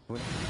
Bueno.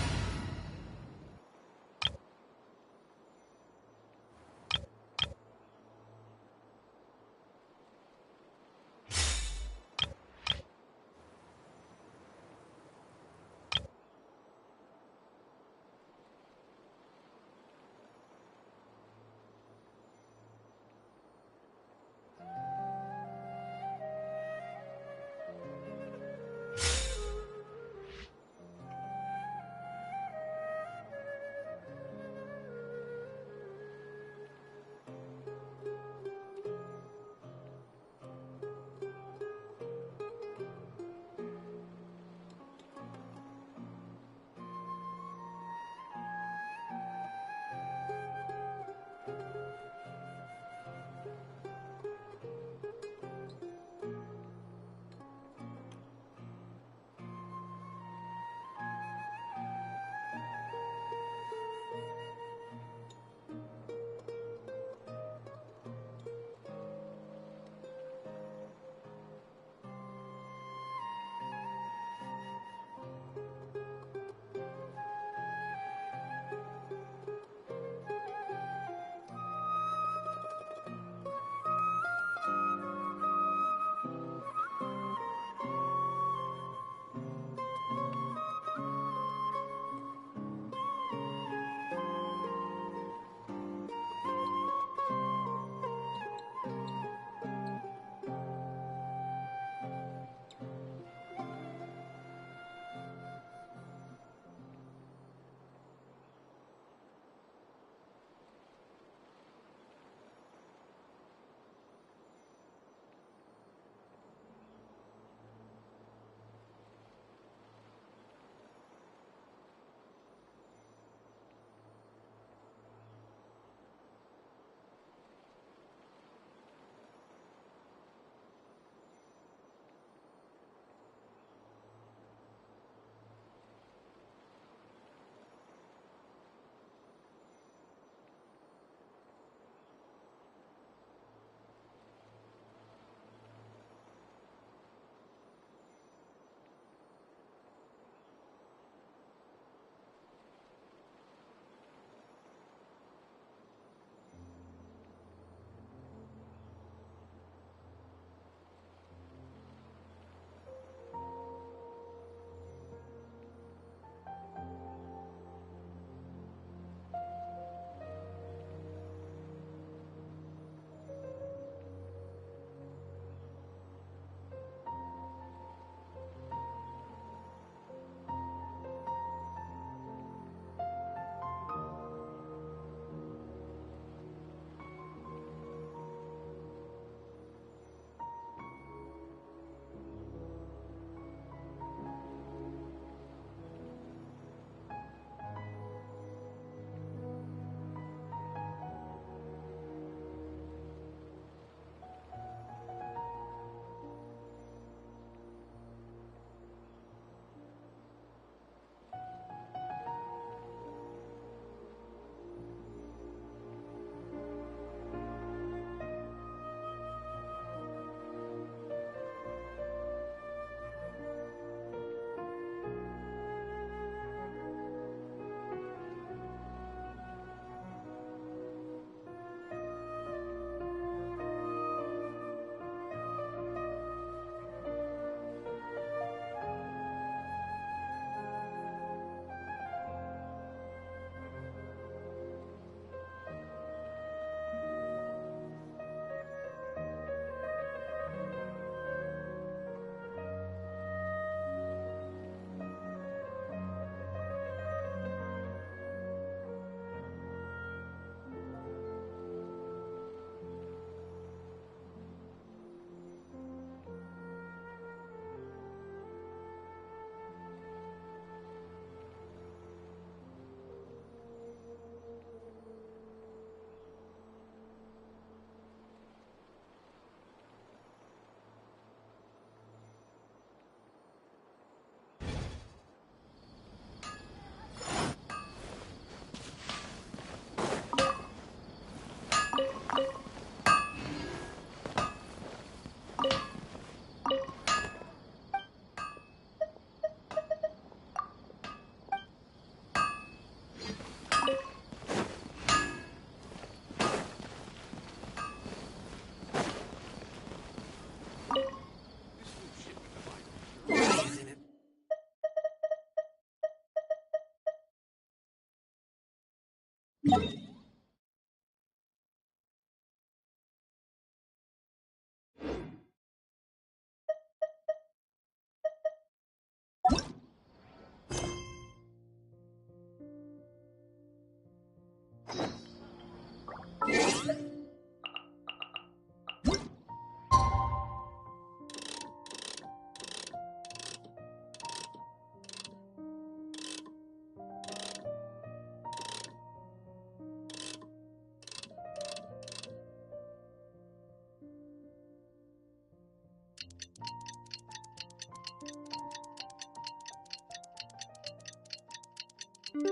Time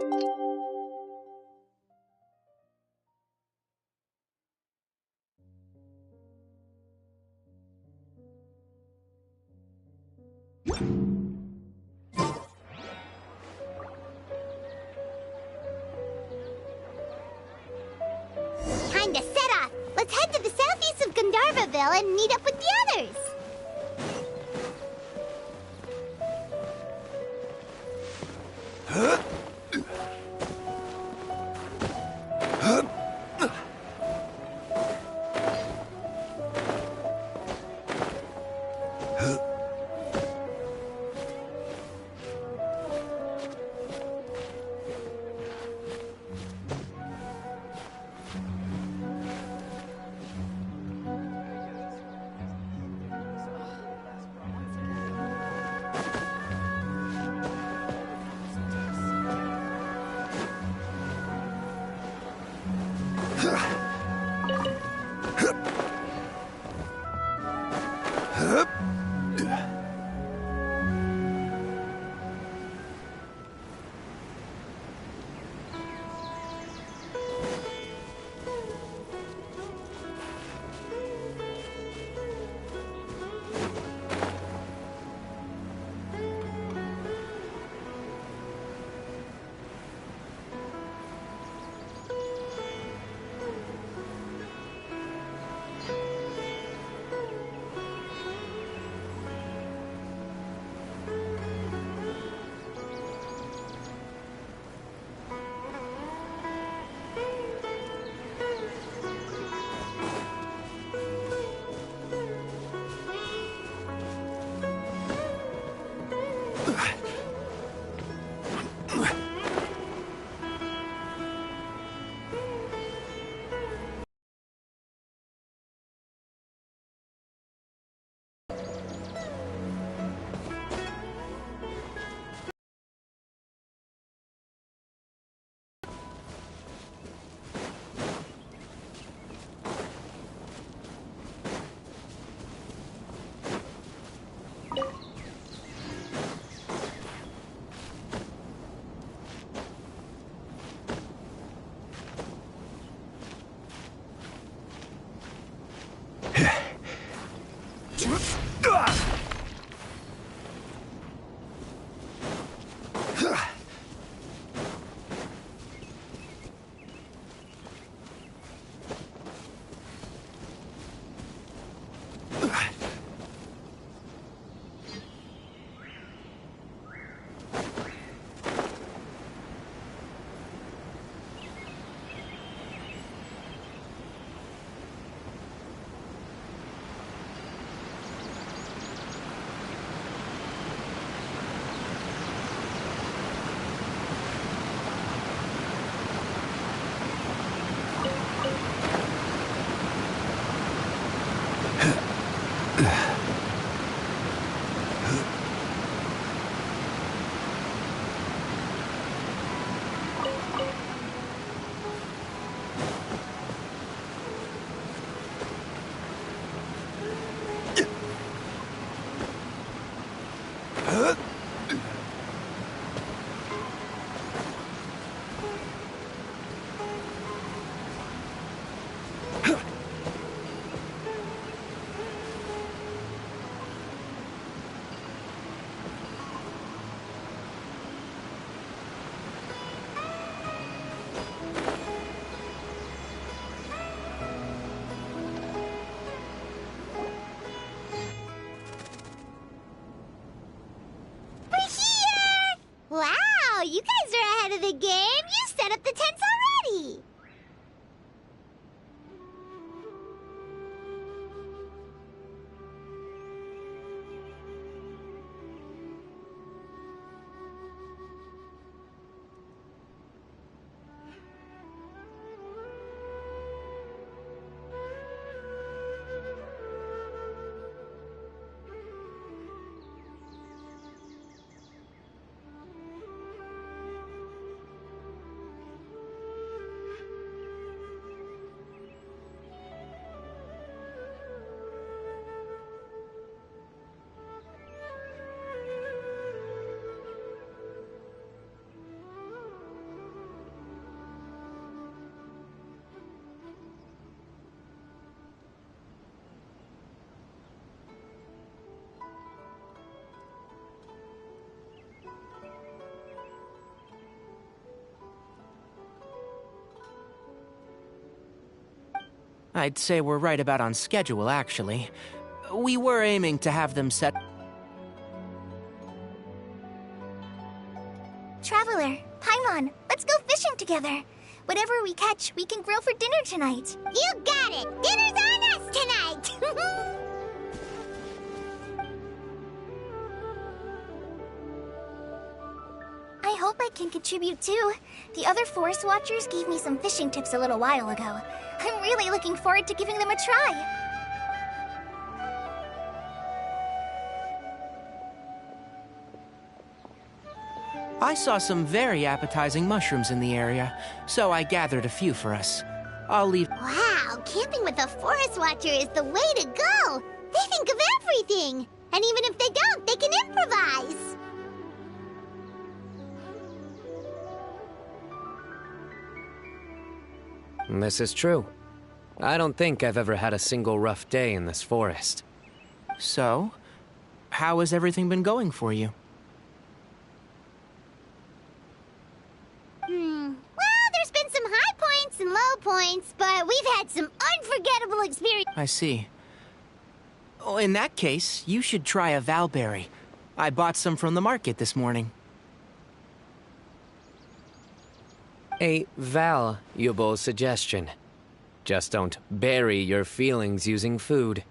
to set off. Let's head to the southeast of Gandharvaville and meet up with the others. Wow, you guys are ahead of the game. You set up the tents already. I'd say we're right about on schedule, actually. We were aiming to have them set... Traveler, Paimon, let's go fishing together. Whatever we catch, we can grill for dinner tonight. You got it! Dinner's on us tonight! I hope I can contribute too. The other Forest Watchers gave me some fishing tips a little while ago. I'm really looking forward to giving them a try. I saw some very appetizing mushrooms in the area, so I gathered a few for us. I'll leave... Wow, camping with a Forest Watcher is the way to go! They think of everything! And even if they don't, they can improvise! This is true. I don't think I've ever had a single rough day in this forest. So, how has everything been going for you? Well, there's been some high points and low points, but we've had some unforgettable experiences. I see. Oh, in that case, you should try a valberry. I bought some from the market this morning. A valuable suggestion. Just don't bury your feelings using food.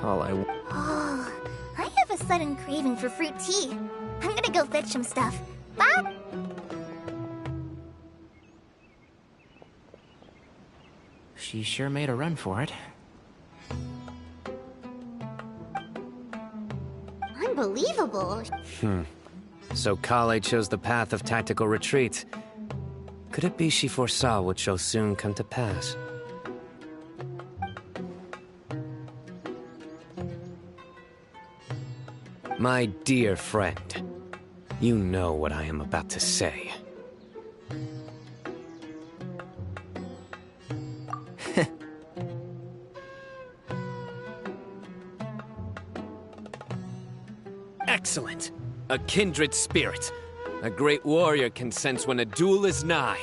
All I... Oh, I have a sudden craving for fruit tea. I'm gonna go fetch some stuff. Bye! She sure made a run for it. Unbelievable. So Kale chose the path of tactical retreat. Could it be she foresaw what shall soon come to pass? My dear friend, you know what I am about to say. Excellent! A kindred spirit. A great warrior can sense when a duel is nigh.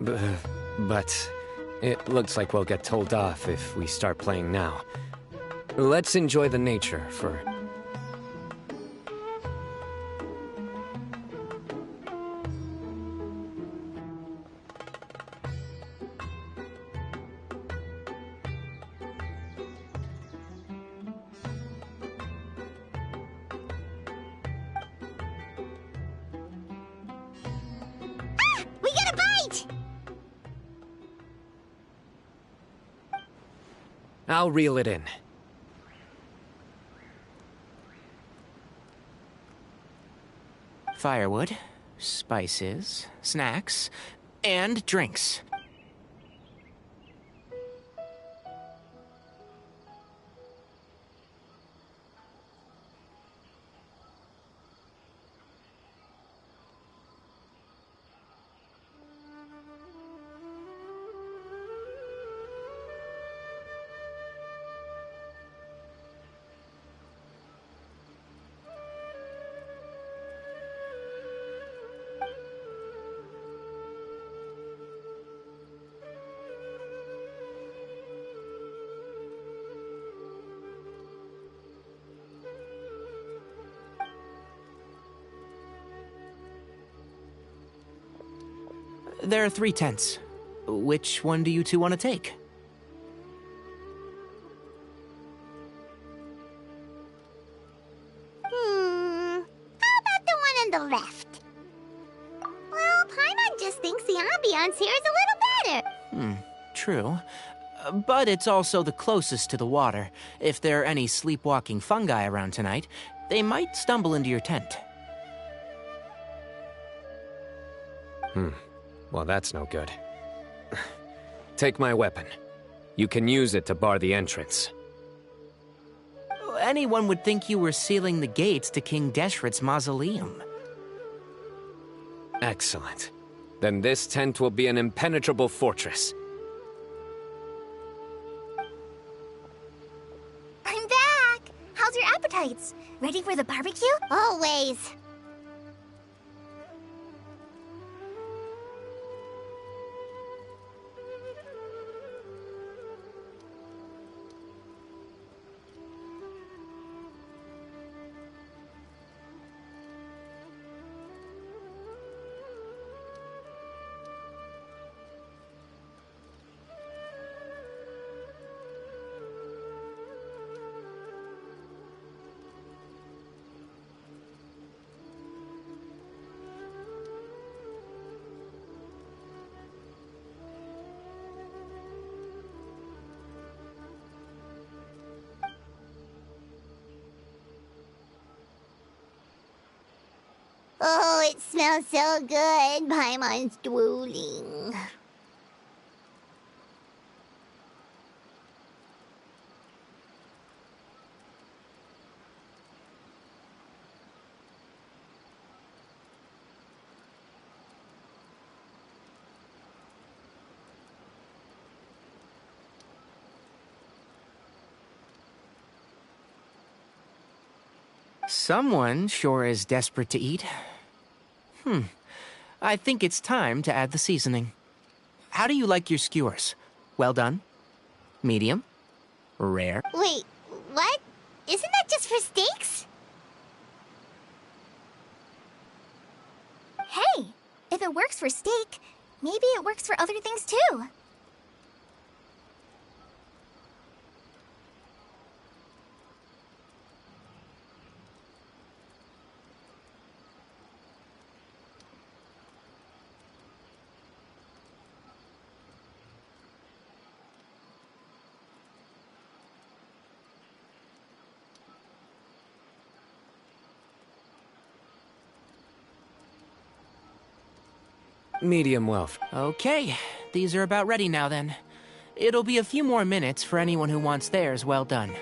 But it looks like we'll get told off if we start playing now. Let's enjoy the nature for... We got a bite! I'll reel it in. Firewood, spices, snacks, and drinks. There are 3 tents. Which one do you two want to take? How about the one on the left? Well, Paimon just thinks the ambiance here is a little better. True. But it's also the closest to the water. If there are any sleepwalking fungi around tonight, they might stumble into your tent. Well, that's no good. Take my weapon. You can use it to bar the entrance. Anyone would think you were sealing the gates to King Deshret's mausoleum. Excellent. Then this tent will be an impenetrable fortress. I'm back! How's your appetites? Ready for the barbecue? Always. Oh, it smells so good. Paimon's drooling. Someone sure is desperate to eat. I think it's time to add the seasoning. How do you like your skewers? Well done? Medium? Rare? Wait, what? Isn't that just for steaks? Hey, if it works for steak, maybe it works for other things too. Medium well. Okay, these are about ready now then. It'll be a few more minutes for anyone who wants theirs well done.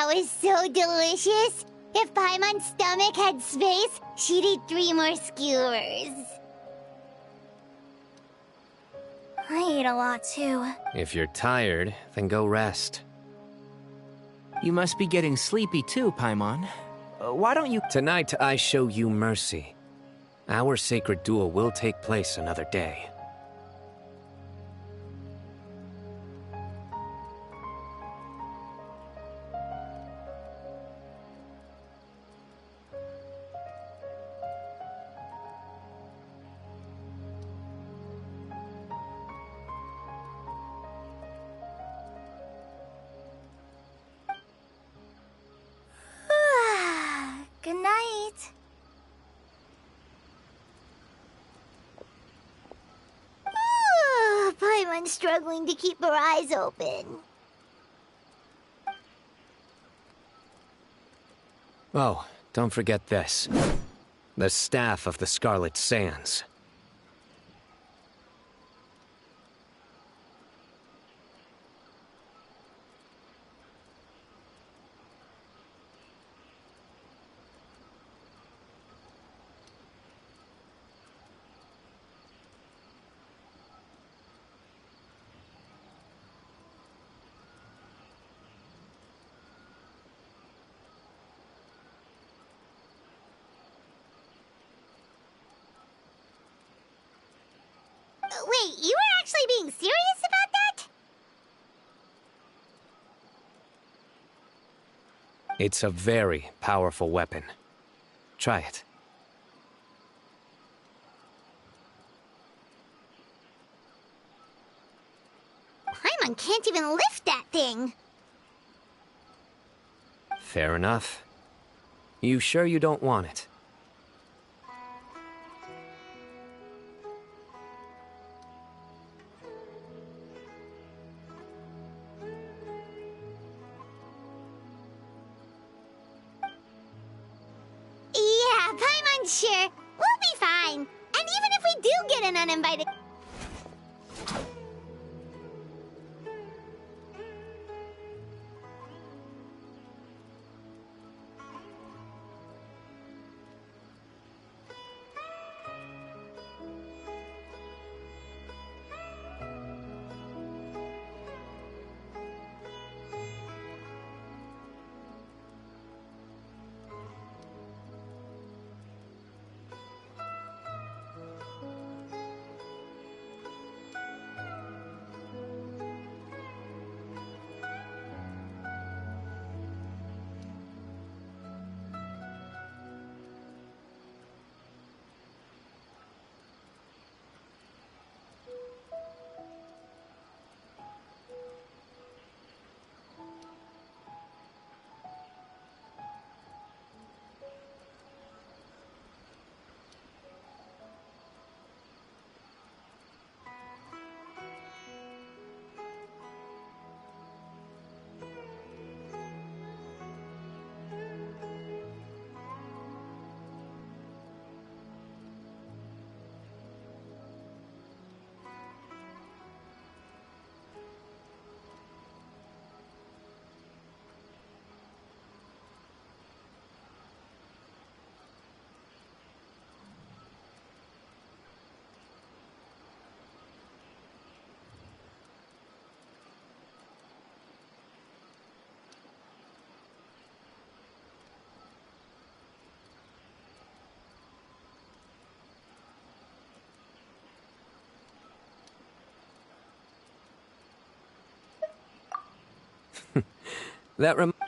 That was so delicious. If Paimon's stomach had space, she'd eat 3 more skewers. I ate a lot too. If you're tired, then go rest. You must be getting sleepy too, Paimon. Why don't you... Tonight, I show you mercy. Our sacred duel will take place another day. Good night. Paimon's struggling to keep her eyes open. Oh, don't forget this. The Staff of the Scarlet Sands. Wait, you were actually being serious about that? It's a very powerful weapon. Try it. Paimon can't even lift that thing. Fair enough. You sure you don't want it? Yeah, Paimon's sure. We'll be fine. And even if we do get an uninvited...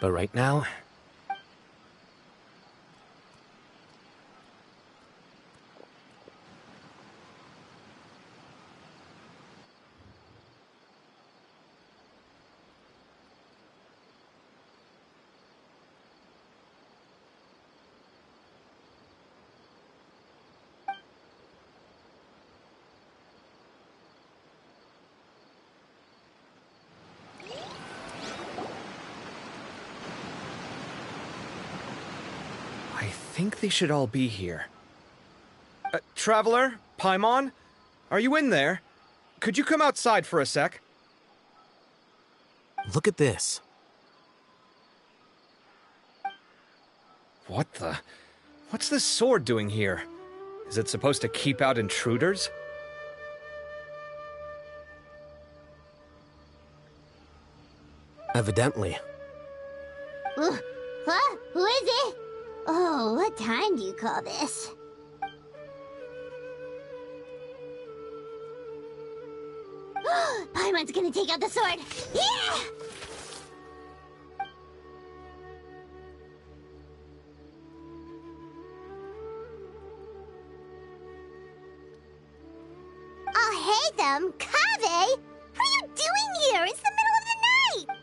But right now... I think they should all be here. Traveler? Paimon? Are you in there? Could you come outside for a sec? Look at this. What the? What's this sword doing here? Is it supposed to keep out intruders? Evidently. Huh? Who is it? Oh, what time do you call this? Paimon's gonna take out the sword. Yeah! Oh, hey them, Kave! What are you doing here? It's the middle of the night!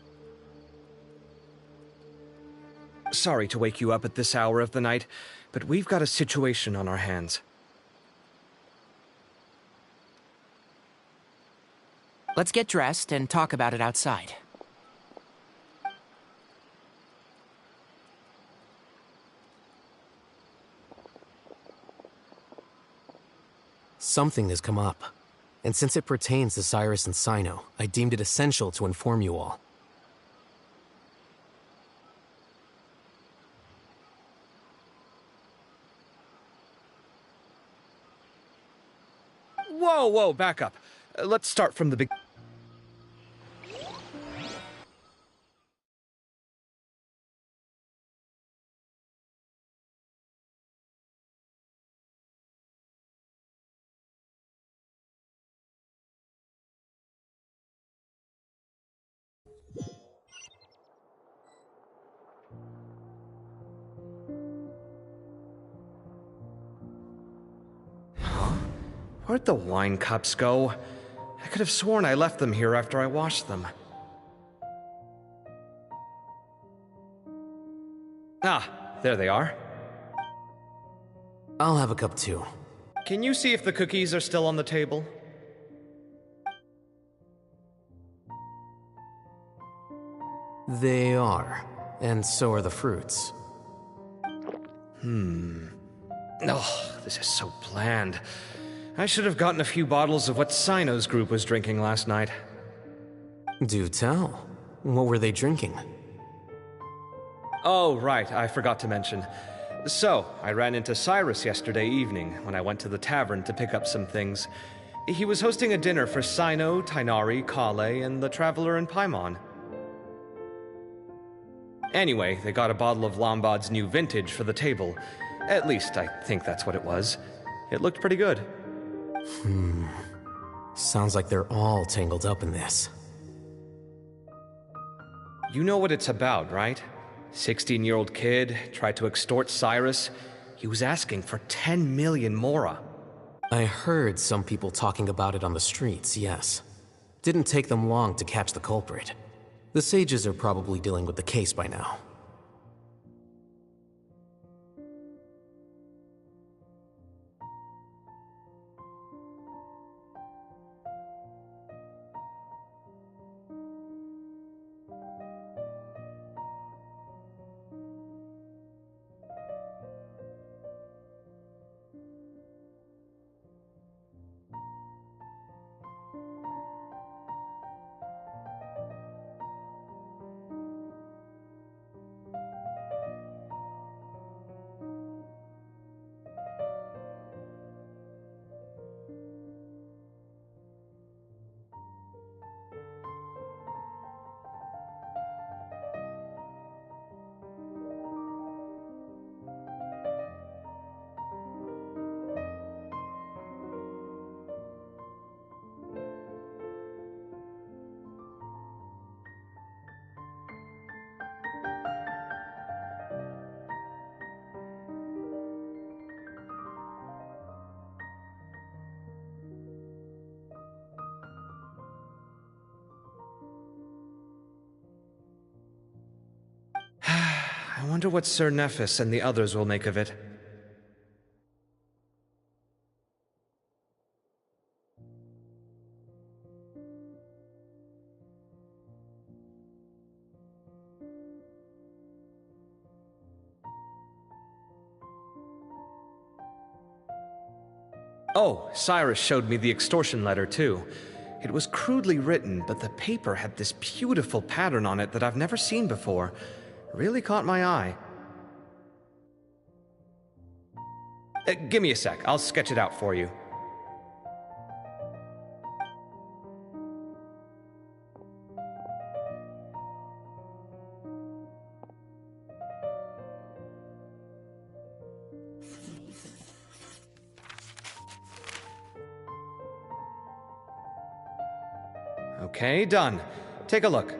Sorry to wake you up at this hour of the night, but we've got a situation on our hands. Let's get dressed and talk about it outside. Something has come up. And since it pertains to Cyrus and Cyno, I deemed it essential to inform you all. Whoa, back up. Let's start from the beginning. Where'd the wine cups go? I could have sworn I left them here after I washed them. Ah, there they are. I'll have a cup too. Can you see if the cookies are still on the table? They are. And so are the fruits. Oh, this is so bland. I should have gotten a few bottles of what Cyno's group was drinking last night. Do tell. What were they drinking? Oh, right, I forgot to mention. So, I ran into Cyrus yesterday evening when I went to the tavern to pick up some things. He was hosting a dinner for Cyno, Tighnari, Kale, and the Traveler and Paimon. Anyway, they got a bottle of Lombard's new vintage for the table. At least, I think that's what it was. It looked pretty good. Sounds like they're all tangled up in this. You know what it's about, right? 16-year-old kid tried to extort Cyrus. He was asking for 10 million mora. I heard some people talking about it on the streets, yes. Didn't take them long to catch the culprit. The sages are probably dealing with the case by now. I wonder what Sir Nephis and the others will make of it. Oh, Cyrus showed me the extortion letter, too. It was crudely written, but the paper had this beautiful pattern on it that I've never seen before. Really caught my eye. Give me a sec, I'll sketch it out for you. Okay, done. Take a look.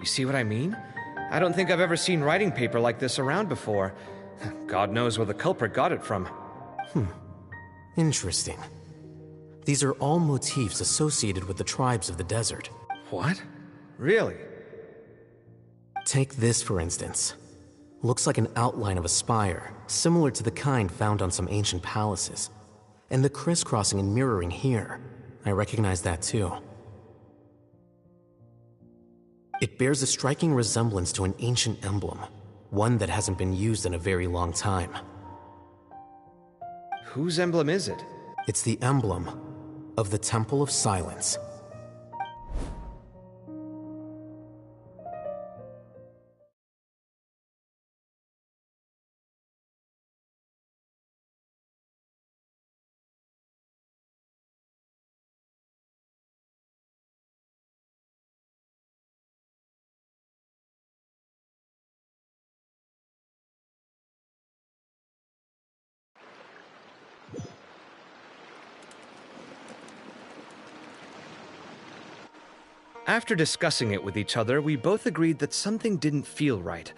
You see what I mean? I don't think I've ever seen writing paper like this around before. God knows where the culprit got it from. Interesting. These are all motifs associated with the tribes of the desert. What? Really? Take this, for instance. Looks like an outline of a spire, similar to the kind found on some ancient palaces. And the crisscrossing and mirroring here. I recognize that too. It bears a striking resemblance to an ancient emblem, one that hasn't been used in a very long time. Whose emblem is it? It's the emblem of the Temple of Silence. After discussing it with each other, we both agreed that something didn't feel right,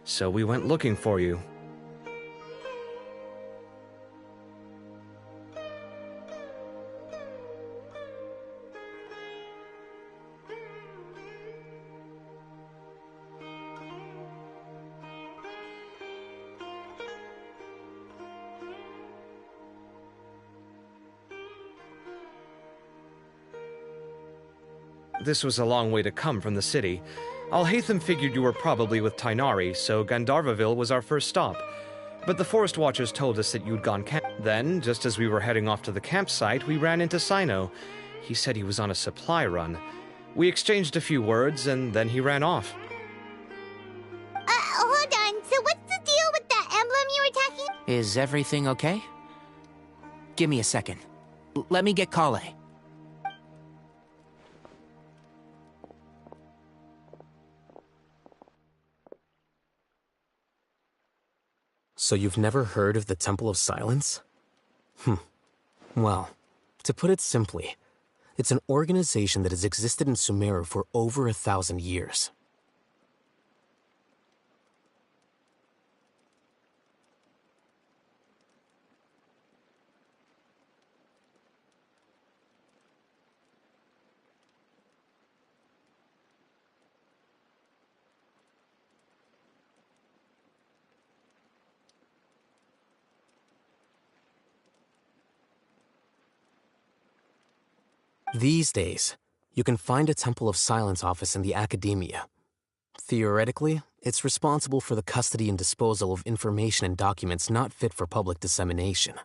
so we went looking for you. This was a long way to come from the city. Alhaitham figured you were probably with Tainari, so Gandharvaville was our first stop. But the Forest Watchers told us that you'd gone camp. Then, just as we were heading off to the campsite, we ran into Cyno. He said he was on a supply run. We exchanged a few words, and then he ran off. Hold on. So what's the deal with that emblem you were talking? Is everything okay? Give me a second. Let me get Kale. So you've never heard of the Temple of Silence? Well, to put it simply, it's an organization that has existed in Sumeru for over 1,000 years. These days, you can find a Temple of Silence office in the academia. Theoretically, it's responsible for the custody and disposal of information and documents not fit for public dissemination.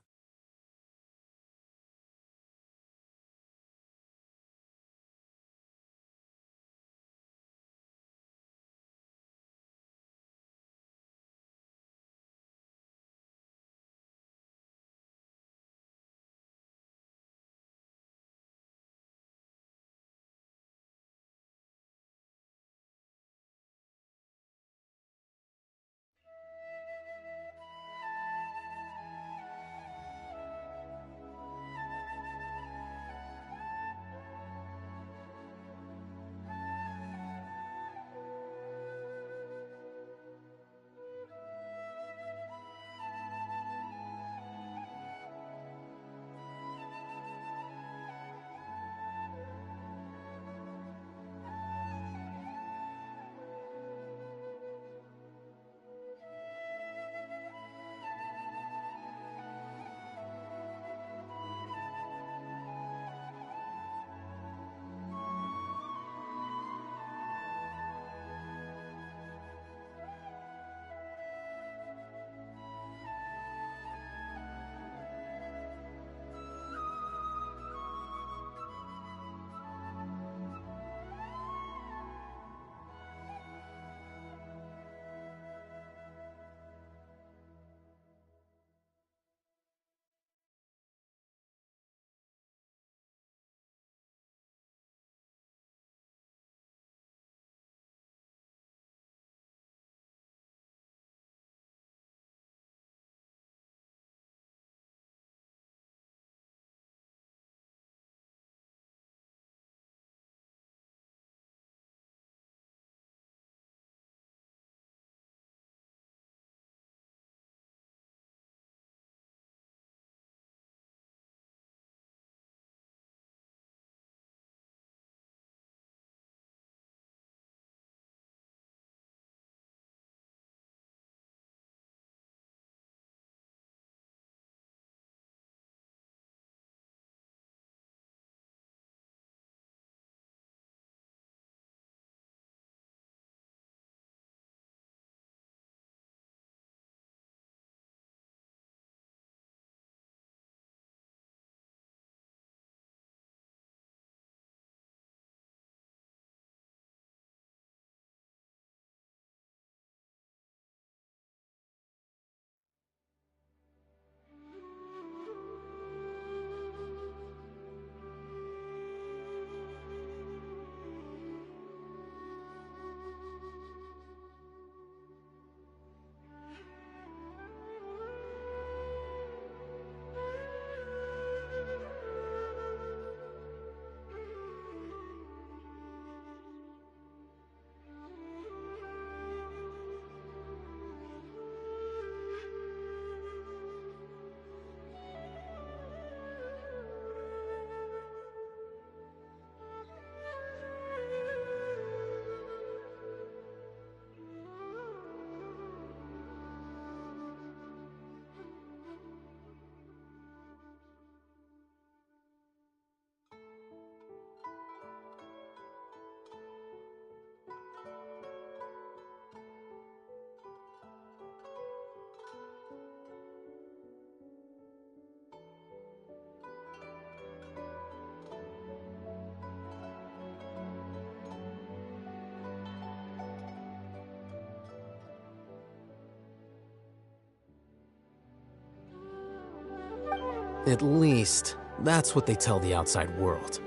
At least, that's what they tell the outside world.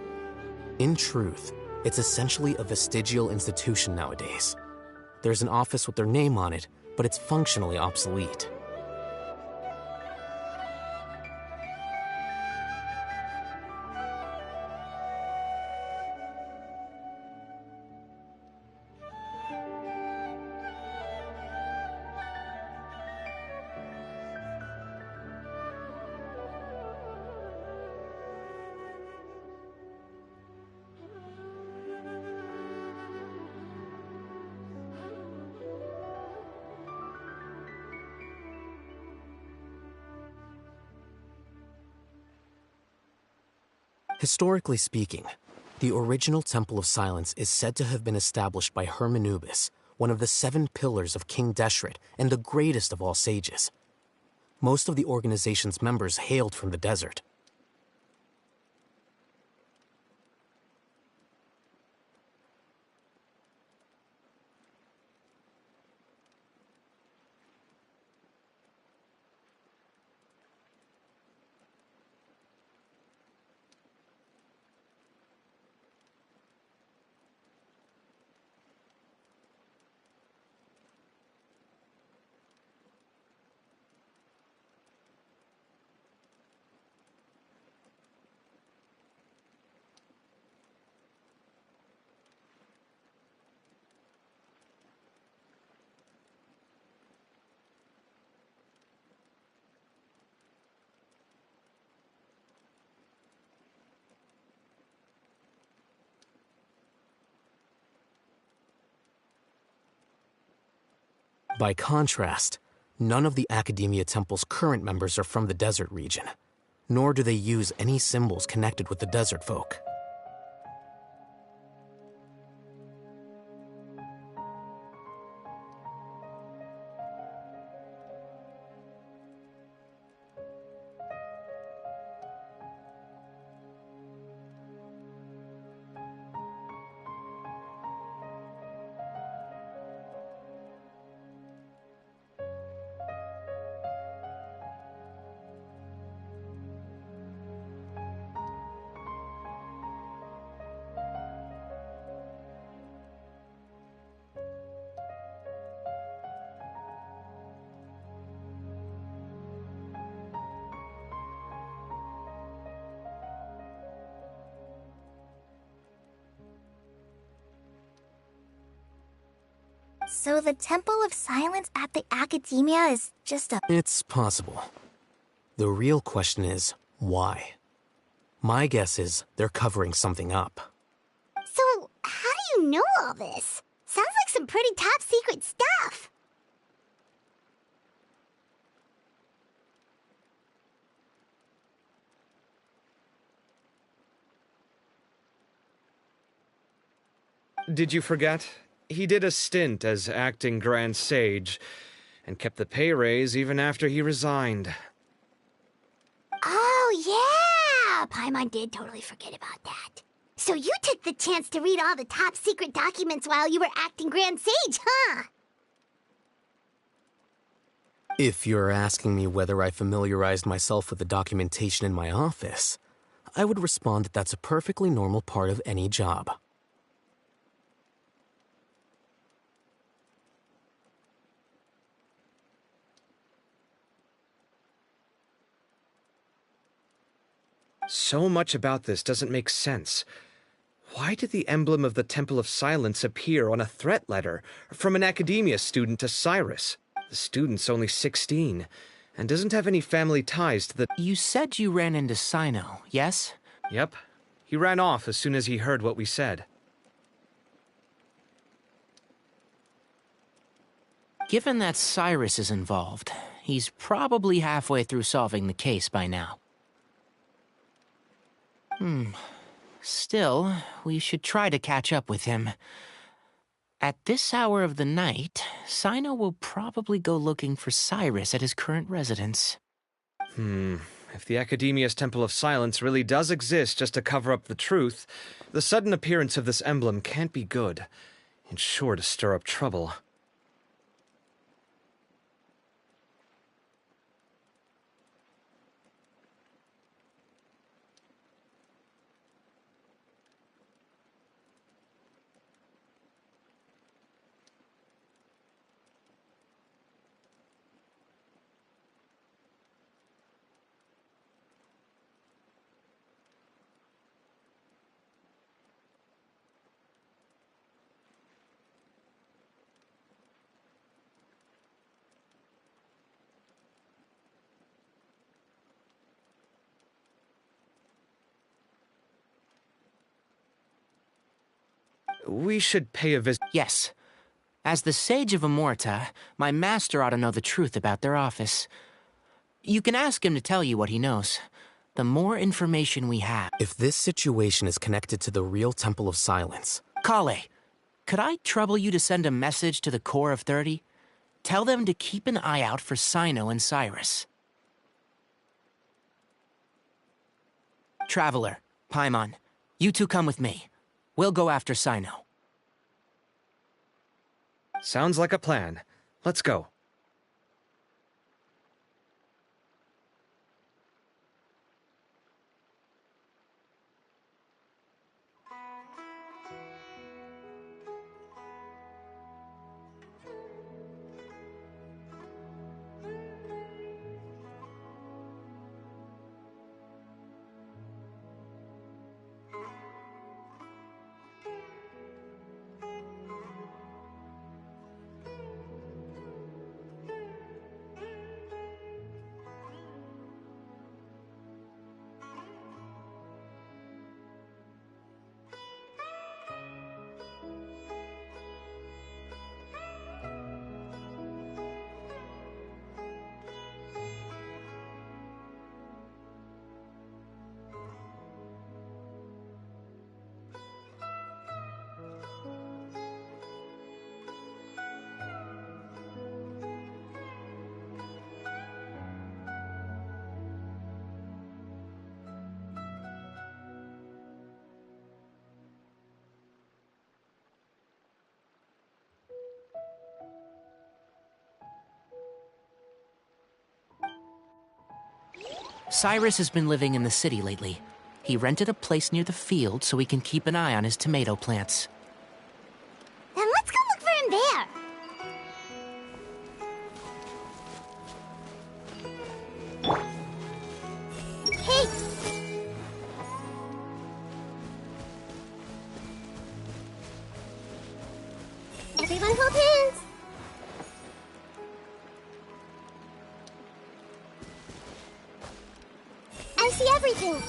In truth, it's essentially a vestigial institution nowadays. There's an office with their name on it, but it's functionally obsolete. Historically speaking, the original Temple of Silence is said to have been established by Hermanubis, one of the 7 pillars of King Deshret and the greatest of all sages. Most of the organization's members hailed from the desert. By contrast, none of the Academia Temple's current members are from the desert region, nor do they use any symbols connected with the desert folk. So the Temple of Silence at the Academia is just a... It's possible. The real question is, why? My guess is they're covering something up. So, how do you know all this? Sounds like some pretty top secret stuff. Did you forget? He did a stint as acting Grand Sage, and kept the pay raise even after he resigned. Oh, yeah! Paimon did totally forget about that. So you took the chance to read all the top secret documents while you were acting Grand Sage, huh? If you're asking me whether I familiarized myself with the documentation in my office, I would respond that that's a perfectly normal part of any job. So much about this doesn't make sense. Why did the emblem of the Temple of Silence appear on a threat letter from an Academia student to Cyrus? The student's only 16, and doesn't have any family ties to the... You said you ran into Cyno, yes? Yep. He ran off as soon as he heard what we said. Given that Cyrus is involved, he's probably halfway through solving the case by now. Still, we should try to catch up with him. At this hour of the night, Cyno will probably go looking for Cyrus at his current residence. If the Academia's Temple of Silence really does exist just to cover up the truth, the sudden appearance of this emblem can't be good, and sure to stir up trouble. We should pay a visit. Yes. As the Sage of Amorta, my master ought to know the truth about their office. You can ask him to tell you what he knows. The more information we have... If this situation is connected to the real Temple of Silence... Kale, could I trouble you to send a message to the Core of 30? Tell them to keep an eye out for Cyno and Cyrus. Traveler, Paimon, you two come with me. We'll go after Cyno. Sounds like a plan. Let's go. Cyrus has been living in the city lately. He rented a place near the field so he can keep an eye on his tomato plants. Then let's go look for him there. Hey! Everyone hold hands. I see everything.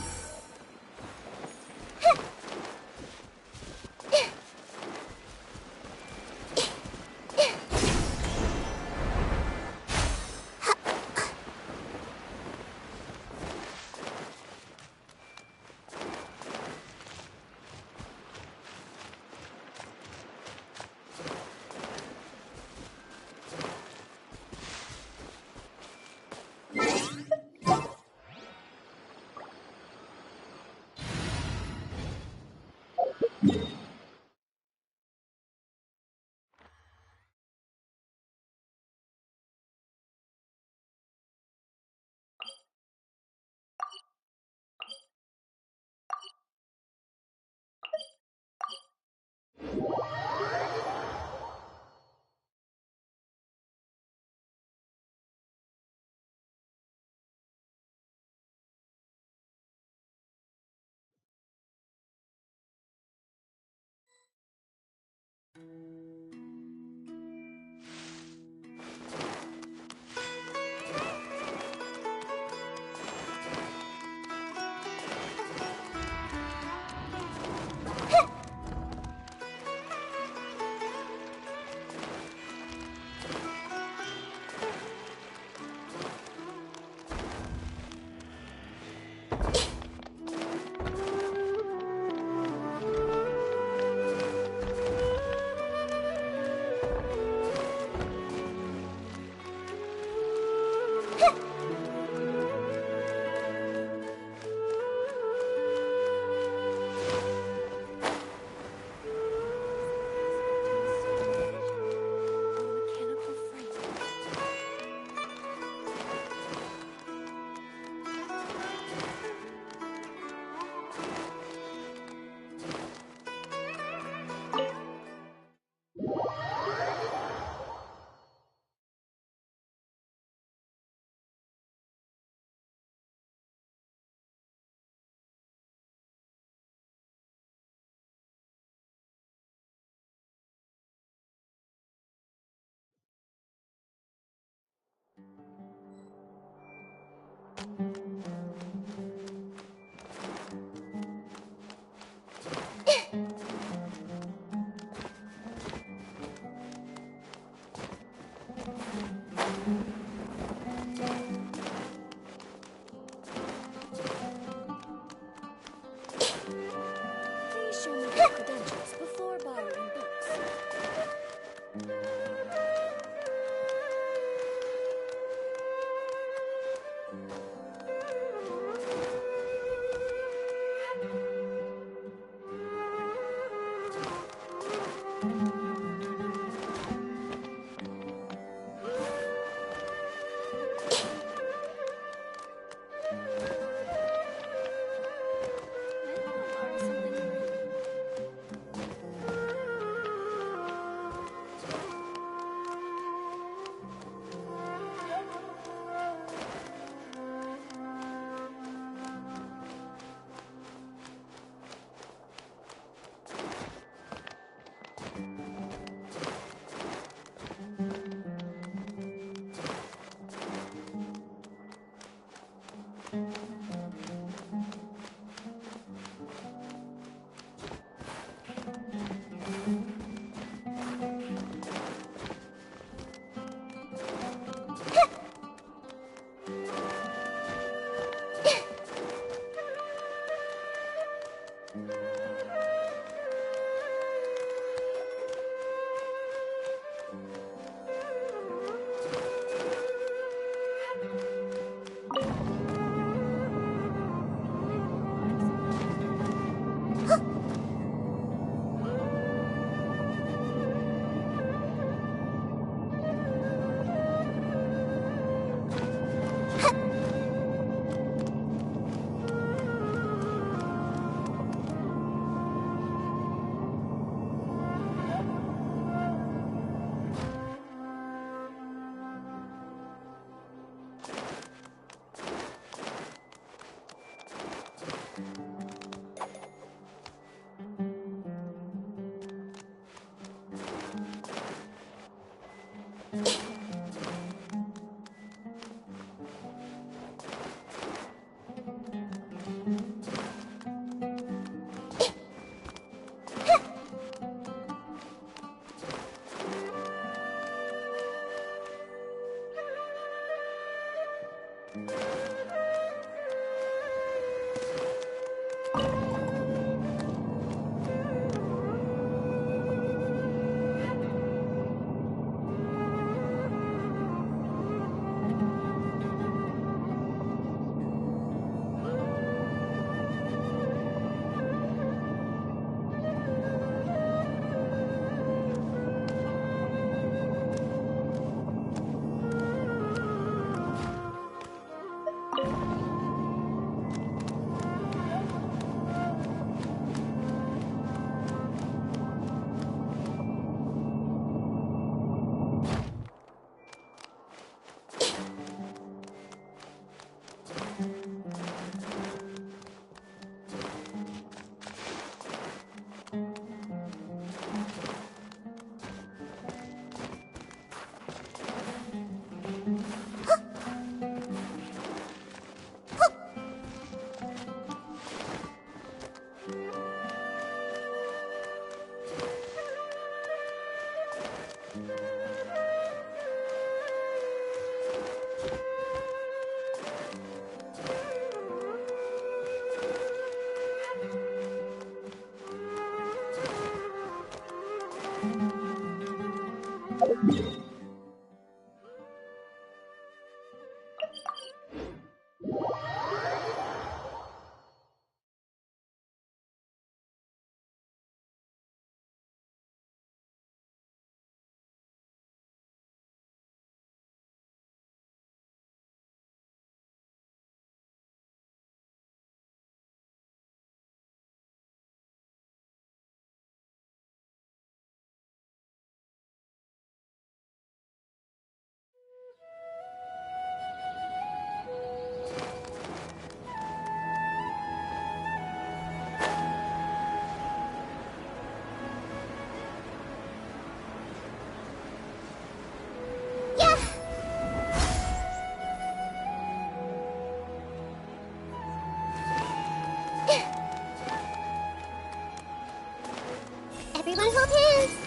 Everyone hold hands.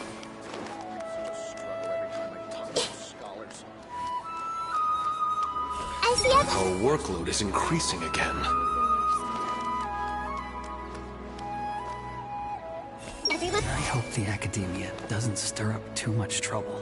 I see us. Our workload is increasing again. Everyone. I hope the academia doesn't stir up too much trouble.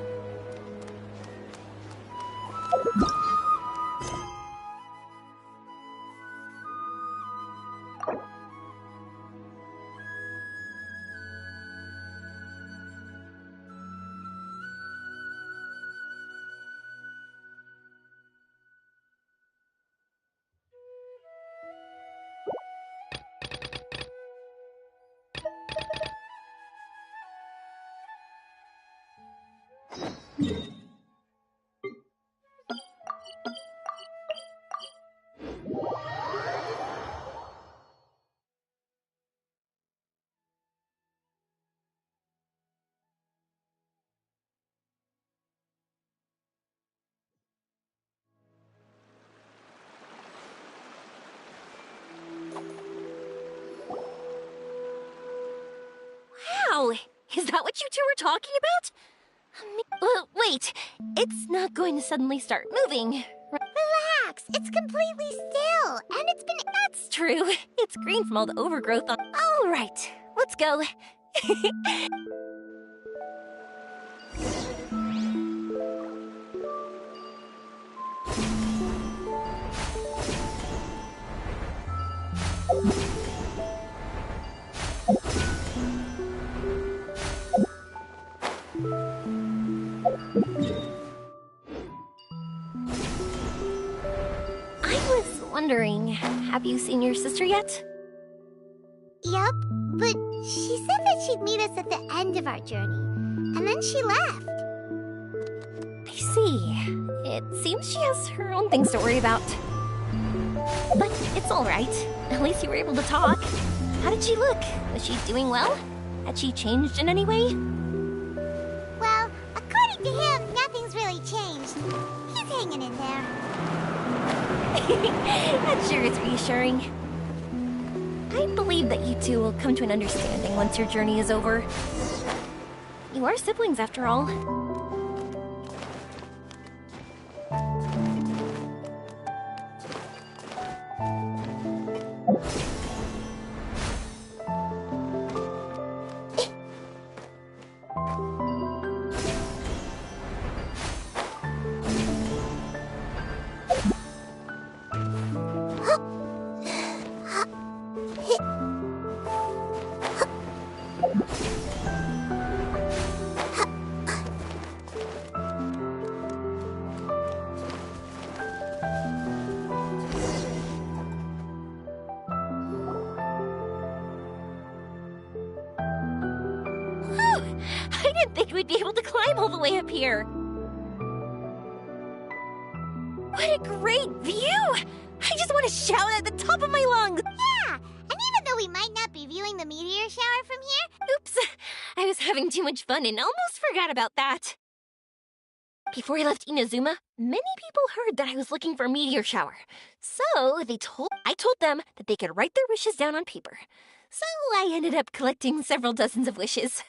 Wow! Is that what you two were talking about? Wait, it's not going to suddenly start moving. Relax, it's completely still, and it's been... That's true. It's green from all the overgrowth on... All right, let's go. I was wondering, have you seen your sister yet? Yup, but she said that she'd meet us at the end of our journey, and then she left. I see. It seems she has her own things to worry about. But it's all right. At least you were able to talk. How did she look? Was she doing well? Had she changed in any way? Well, according to him, nothing's really changed. He's hanging in there. That sure is reassuring. I believe that you two will come to an understanding once your journey is over. You are siblings, after all. I didn't think we'd be able to climb all the way up here. What a great view! I just want to shout at the top of my lungs. Yeah, and even though we might not be viewing the meteor shower from here... Oops, I was having too much fun and almost forgot about that. Before I left Inazuma, many people heard that I was looking for a meteor shower. So I told them that they could write their wishes down on paper. So I ended up collecting several dozens of wishes.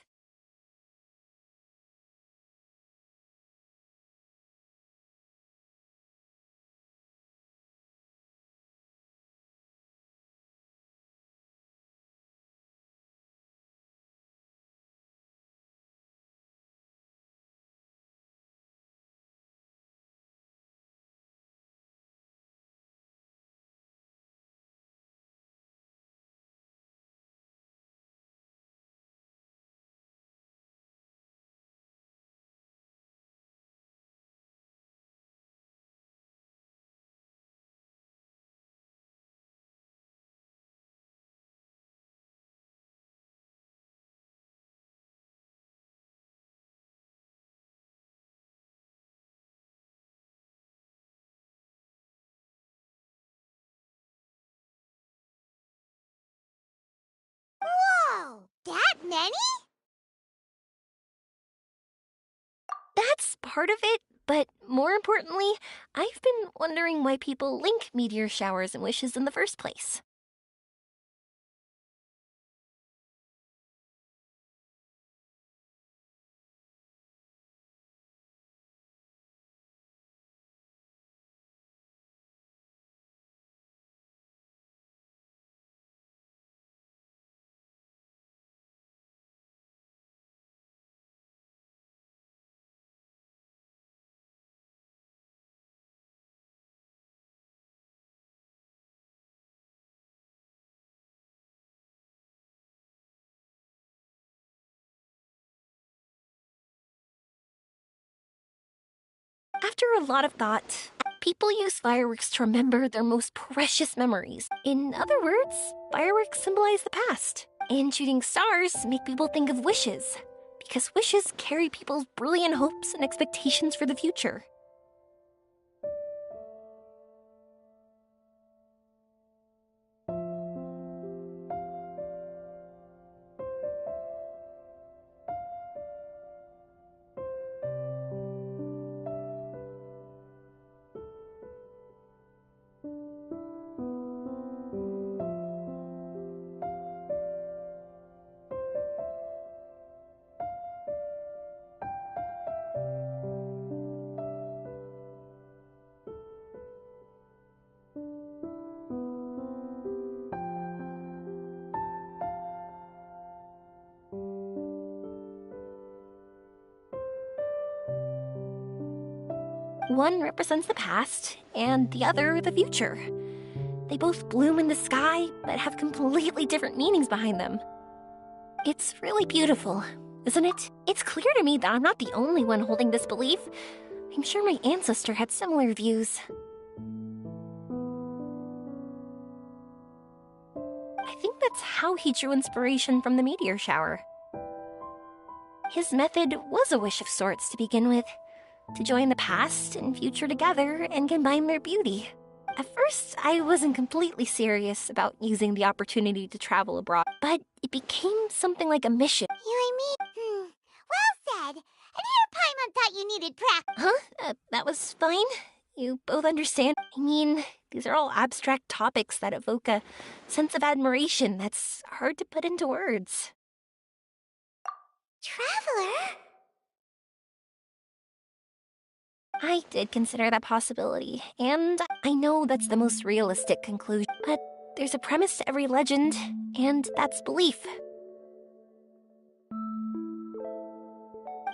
Whoa! That many? That's part of it, but more importantly, I've been wondering why people link meteor showers and wishes in the first place. After a lot of thought, people use fireworks to remember their most precious memories. In other words, fireworks symbolize the past, and shooting stars make people think of wishes. because wishes carry people's brilliant hopes and expectations for the future. One represents the past, and the other the future. They both bloom in the sky, but have completely different meanings behind them. It's really beautiful, isn't it? It's clear to me that I'm not the only one holding this belief. I'm sure my ancestor had similar views. I think that's how he drew inspiration from the meteor shower. His method was a wish of sorts to begin with, to join the past and future together and combine their beauty. At first, I wasn't completely serious about using the opportunity to travel abroad, but it became something like a mission. You and me? Well said. And here Paimon thought you needed practice. Huh? That was fine? You both understand? I mean, these are all abstract topics that evoke a sense of admiration that's hard to put into words. Traveler? I did consider that possibility, and I know that's the most realistic conclusion. But there's a premise to every legend, and that's belief.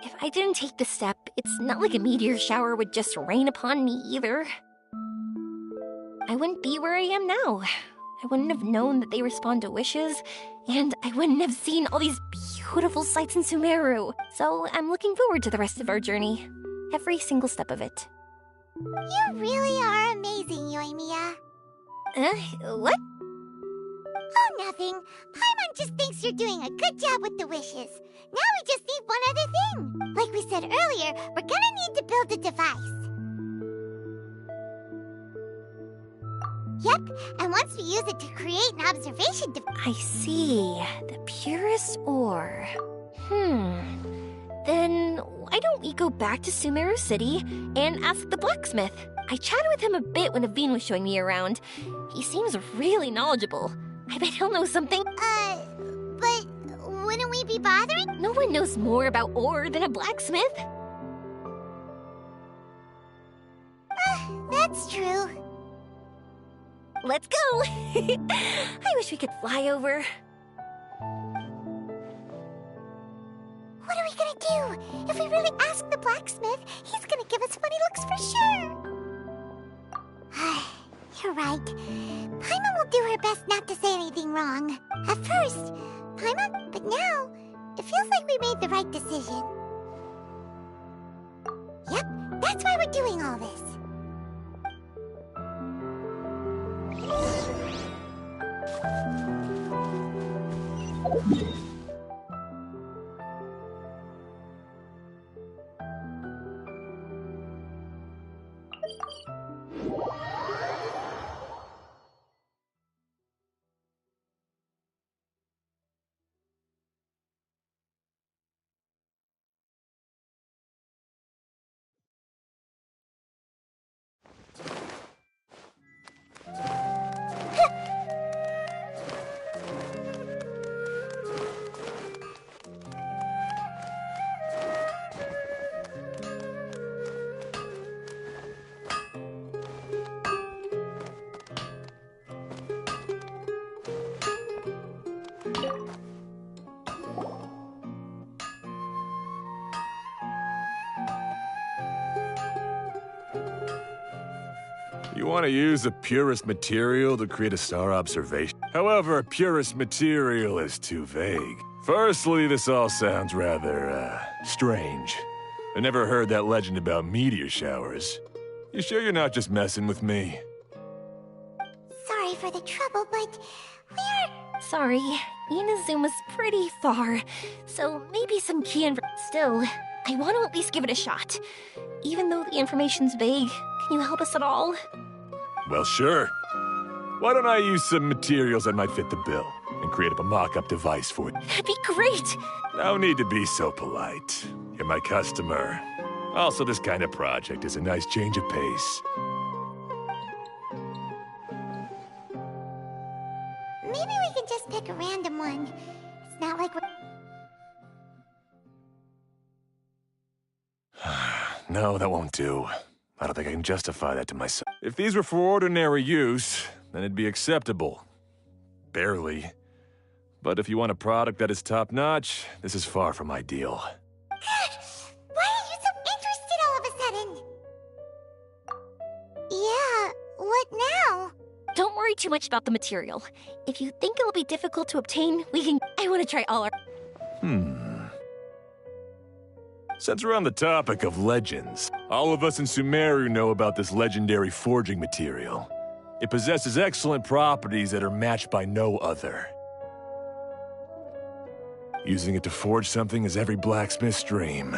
If I didn't take this step, it's not like a meteor shower would just rain upon me either. I wouldn't be where I am now. I wouldn't have known that they respond to wishes, and I wouldn't have seen all these beautiful sights in Sumeru. So I'm looking forward to the rest of our journey. Every single step of it. You really are amazing, Yoimiya. What? Oh, nothing. Paimon just thinks you're doing a good job with the wishes. Now we just need one other thing. Like we said earlier, we're gonna need to build a device. Yep, and once we use it to create an observation device... I see. The purest ore. Then why don't we go back to Sumeru City and ask the blacksmith? I chatted with him a bit when Aveen was showing me around. He seems really knowledgeable. I bet he'll know something. But wouldn't we be bothering? No one knows more about ore than a blacksmith. That's true. Let's go! I wish we could fly over. What are we gonna do? If we really ask the blacksmith, he's gonna give us funny looks for sure. You're right. Paimon will do her best not to say anything wrong. At first, Paimon, but now, it feels like we made the right decision. Yep, that's why we're doing all this. You want to use the purest material to create a star observation? However, purest material is too vague. Firstly, this all sounds rather, strange. I never heard that legend about meteor showers. You sure you're not just messing with me? Sorry for the trouble, but we are... Sorry, Inazuma's pretty far, so maybe some key Still, I want to at least give it a shot. Even though the information's vague, can you help us at all? Well, sure. Why don't I use some materials that might fit the bill and create up a mock-up device for it? That'd be great! No need to be so polite. You're my customer. Also, this kind of project is a nice change of pace. Maybe we can just pick a random one. It's not like we're... No, that won't do. I don't think I can justify that to myself. If these were for ordinary use, then it'd be acceptable. Barely. But if you want a product that is top-notch, this is far from ideal. Why are you so interested all of a sudden? Yeah, what now? Don't worry too much about the material. If you think it'll be difficult to obtain, we can... I want to try all our... Since we're on the topic of legends, all of us in Sumeru know about this legendary forging material. It possesses excellent properties that are matched by no other. Using it to forge something is every blacksmith's dream.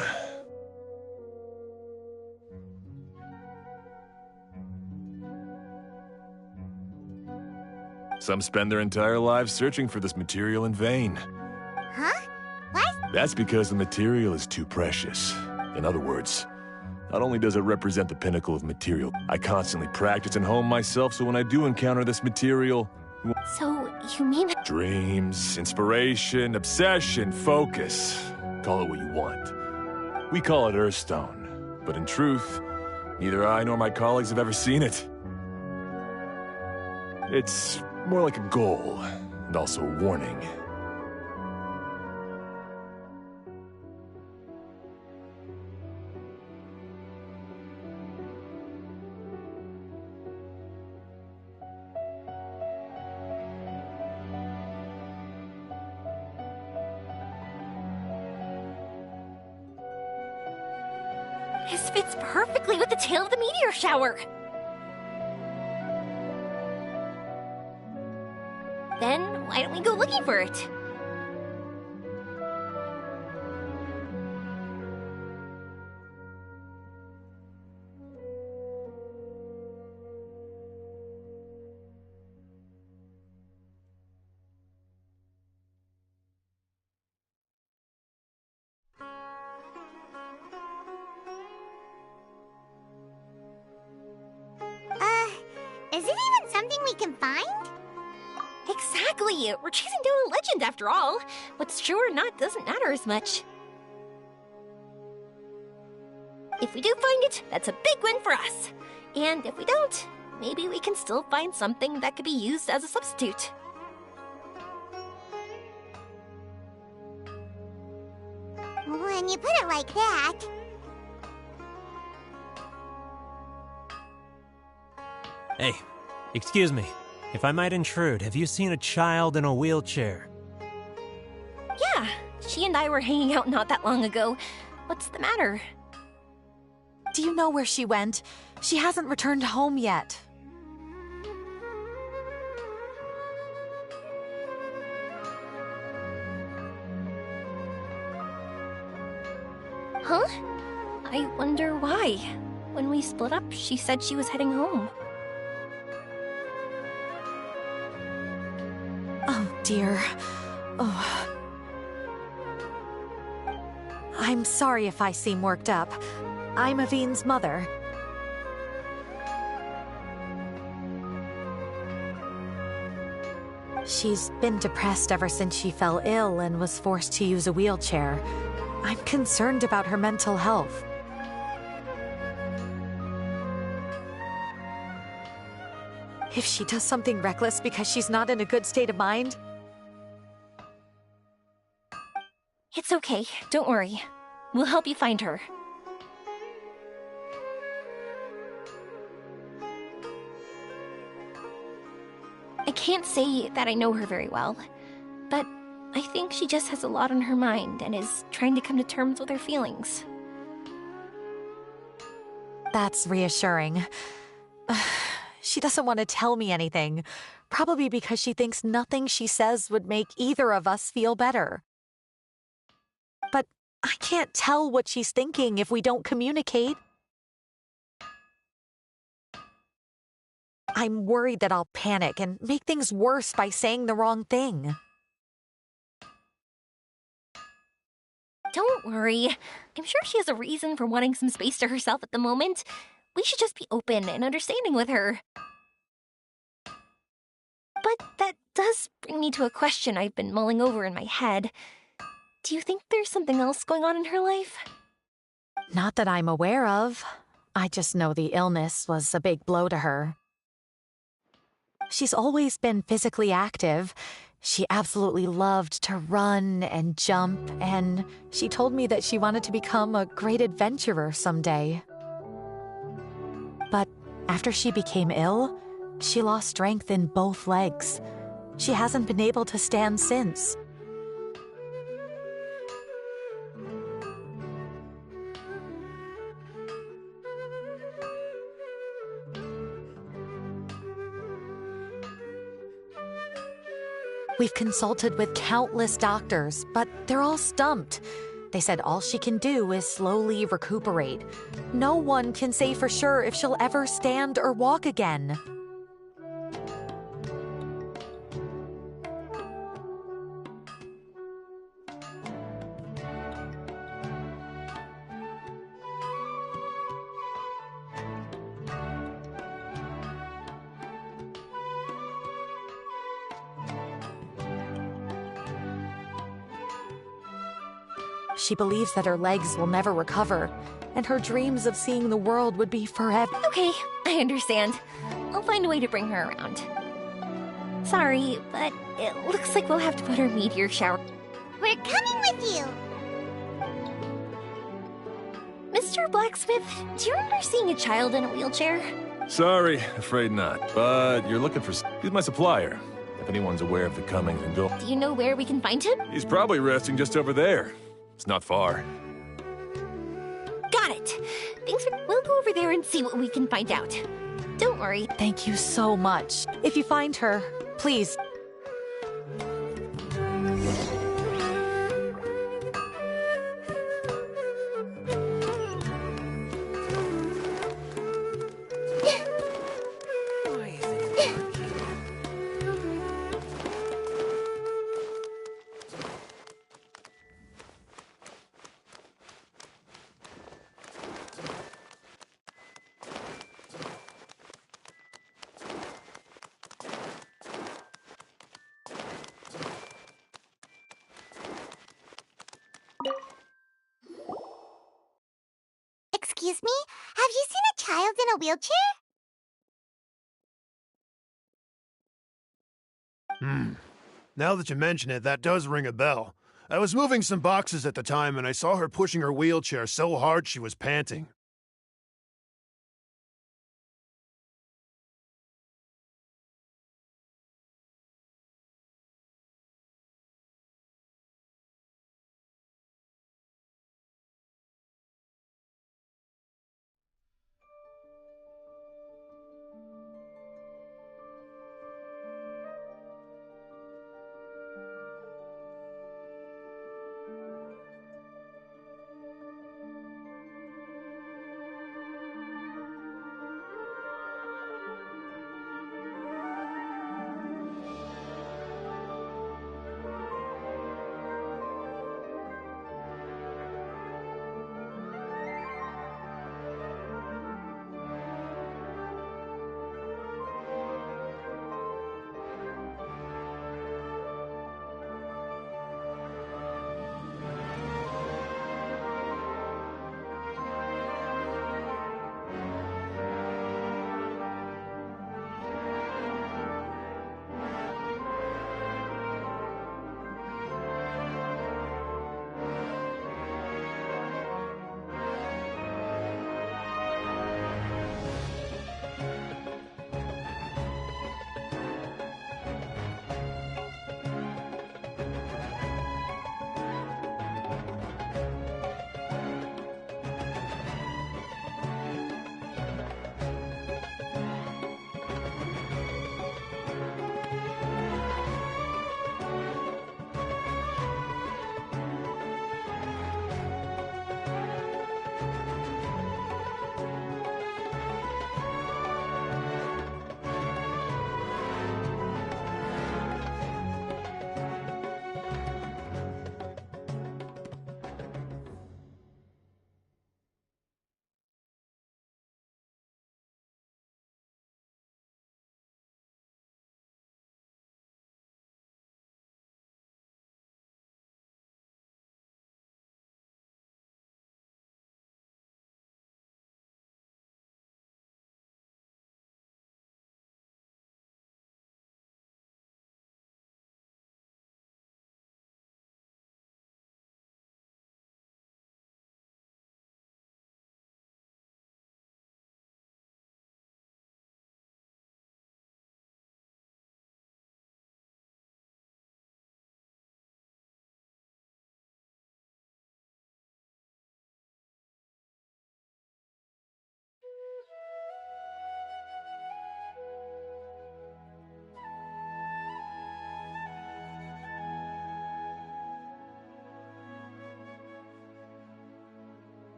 Some spend their entire lives searching for this material in vain. Huh? What? That's because the material is too precious. In other words, not only does it represent the pinnacle of material, I constantly practice and hone myself so when I do encounter this material... So, you mean... Dreams, inspiration, obsession, focus. Call it what you want. We call it Earthstone, but in truth, neither I nor my colleagues have ever seen it. It's more like a goal, and also a warning. This fits perfectly with the tail of the meteor shower. Then, why don't we go looking for it? Is it even something we can find? Exactly! We're chasing down a legend after all. What's true or not doesn't matter as much. If we do find it, that's a big win for us. And if we don't, maybe we can still find something that could be used as a substitute. When you put it like that... Hey, excuse me. If I might intrude, have you seen a child in a wheelchair? Yeah, she and I were hanging out not that long ago. What's the matter? Do you know where she went? She hasn't returned home yet. Huh? I wonder why. When we split up, she said she was heading home. Oh, dear. Oh. I'm sorry if I seem worked up. I'm Avine's mother. She's been depressed ever since she fell ill and was forced to use a wheelchair. I'm concerned about her mental health. If she does something reckless because she's not in a good state of mind... It's okay, don't worry. We'll help you find her. I can't say that I know her very well, but I think she just has a lot on her mind and is trying to come to terms with her feelings. That's reassuring. She doesn't want to tell me anything. Probably because she thinks nothing she says would make either of us feel better. But I can't tell what she's thinking if we don't communicate. I'm worried that I'll panic and make things worse by saying the wrong thing. Don't worry. I'm sure she has a reason for wanting some space to herself at the moment. We should just be open and understanding with her. But that does bring me to a question I've been mulling over in my head. Do you think there's something else going on in her life? Not that I'm aware of. I just know the illness was a big blow to her. She's always been physically active. She absolutely loved to run and jump, and she told me that she wanted to become a great adventurer someday. But after she became ill, she lost strength in both legs. She hasn't been able to stand since. We've consulted with countless doctors, but they're all stumped. They said all she can do is slowly recuperate. No one can say for sure if she'll ever stand or walk again. She believes that her legs will never recover, and her dreams of seeing the world would be forever. Okay, I understand. I'll find a way to bring her around. Sorry, but it looks like we'll have to put her meteor shower. We're coming with you! Mr. Blacksmith, do you remember seeing a child in a wheelchair? Sorry, afraid not. But you're looking for... He's my supplier. If anyone's aware of the comings and goings... Do you know where we can find him? He's probably resting just over there. It's not far. Got it. Thanks for... We'll go over there and see what we can find out. Don't worry. Thank you so much. If you find her, please. Excuse me? Have you seen a child in a wheelchair? Now that you mention it, that does ring a bell. I was moving some boxes at the time and I saw her pushing her wheelchair so hard she was panting.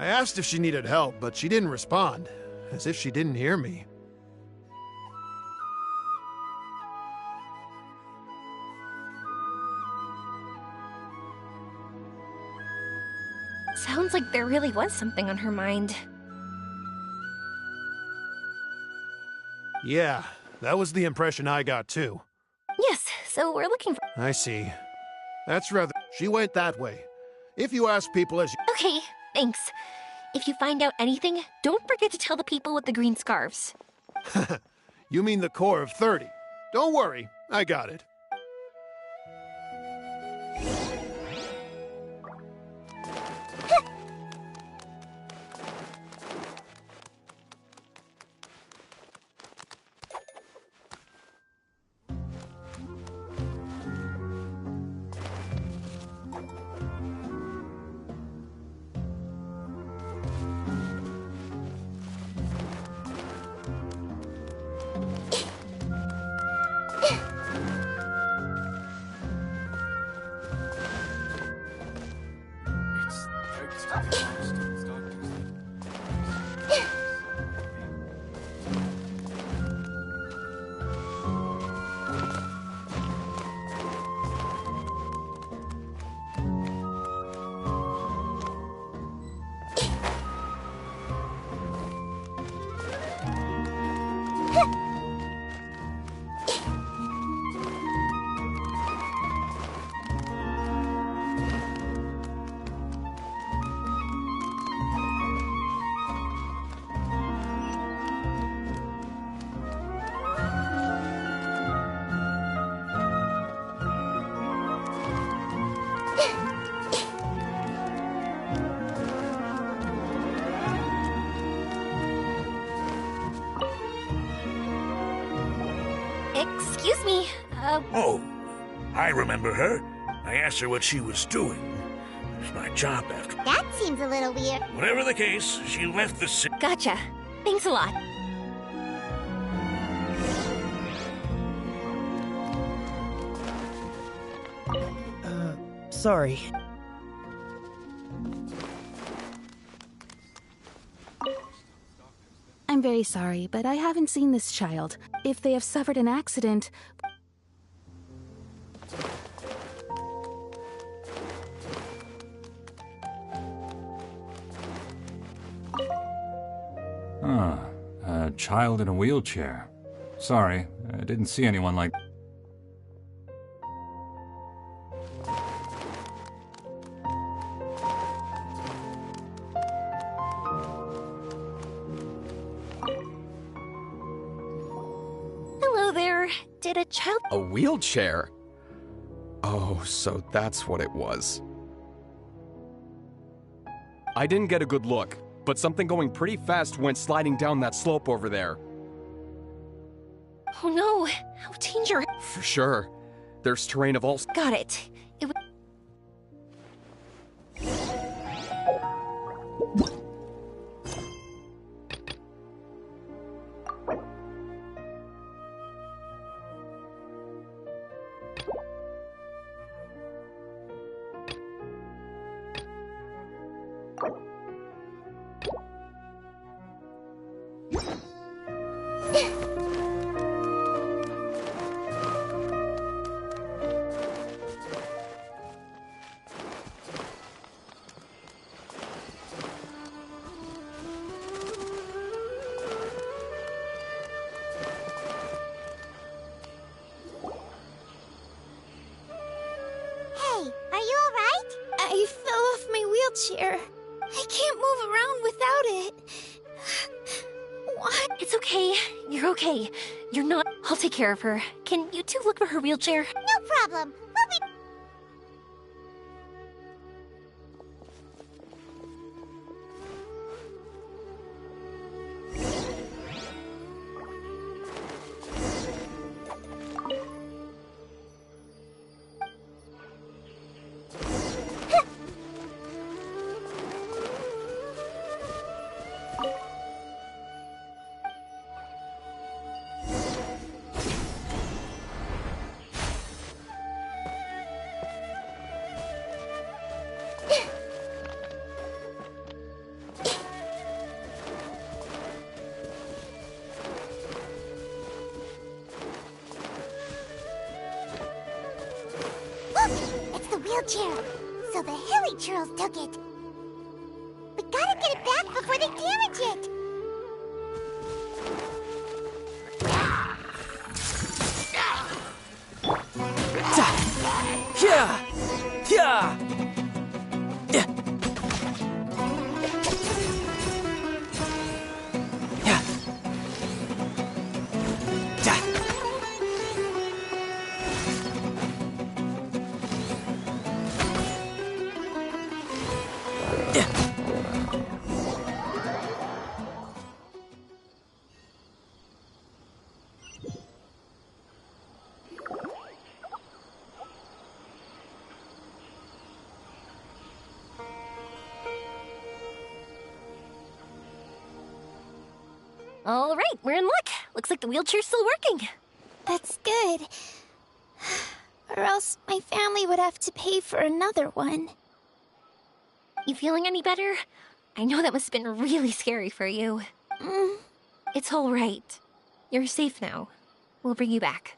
I asked if she needed help, but she didn't respond, as if she didn't hear me. Sounds like there really was something on her mind. Yeah, that was the impression I got too. Yes, so we're looking for... I see. That's rather... She went that way. If you ask people as you... Okay, thanks. If you find out anything, don't forget to tell the people with the green scarves. You mean the core of 30. Don't worry, I got it. Excuse me, Oh, I remember her. I asked her what she was doing. It's my job after. That seems a little weird. Whatever the case, she left the city. Gotcha. Thanks a lot. Sorry. I'm very sorry, but I haven't seen this child. If they have suffered an accident... A child in a wheelchair. Sorry, I didn't see anyone like... Hello there. Did a child... A wheelchair? Oh, so that's what it was. I didn't get a good look, but something going pretty fast went sliding down that slope over there. Oh no, how dangerous. For sure. There's terrain of all... Got it. It was... Hey, are you alright? I fell off my wheelchair. I can't move around without it. What? It's okay. You're okay. You're not... I'll take care of her. Can you two look for her wheelchair? No problem. We'll be... wheelchair, so the hilly churls took it. We gotta get it back before they damage it. Yeah! Yeah! Yeah! Yeah! All right, we're in luck. Looks like the wheelchair's still working. That's good. Or else my family would have to pay for another one. You feeling any better? I know that must have been really scary for you. It's all right. You're safe now. We'll bring you back.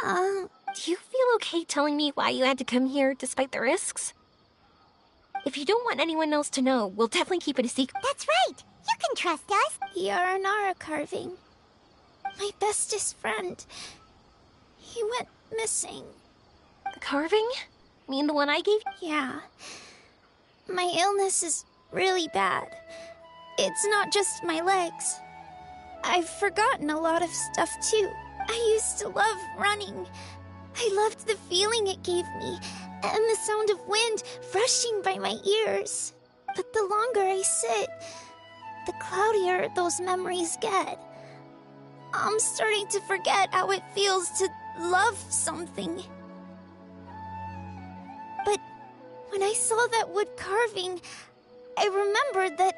Do you feel okay telling me why you had to come here despite the risks? If you don't want anyone else to know, we'll definitely keep it a secret. That's right. You can trust us. The Aranara carving. My bestest friend. He went missing. The carving? Mean the one I gave you? Yeah. My illness is really bad. It's not just my legs. I've forgotten a lot of stuff too. I used to love running. I loved the feeling it gave me, and the sound of wind rushing by my ears. But the longer I sit, the cloudier those memories get. I'm starting to forget how it feels to love something. But when I saw that wood carving, I remembered that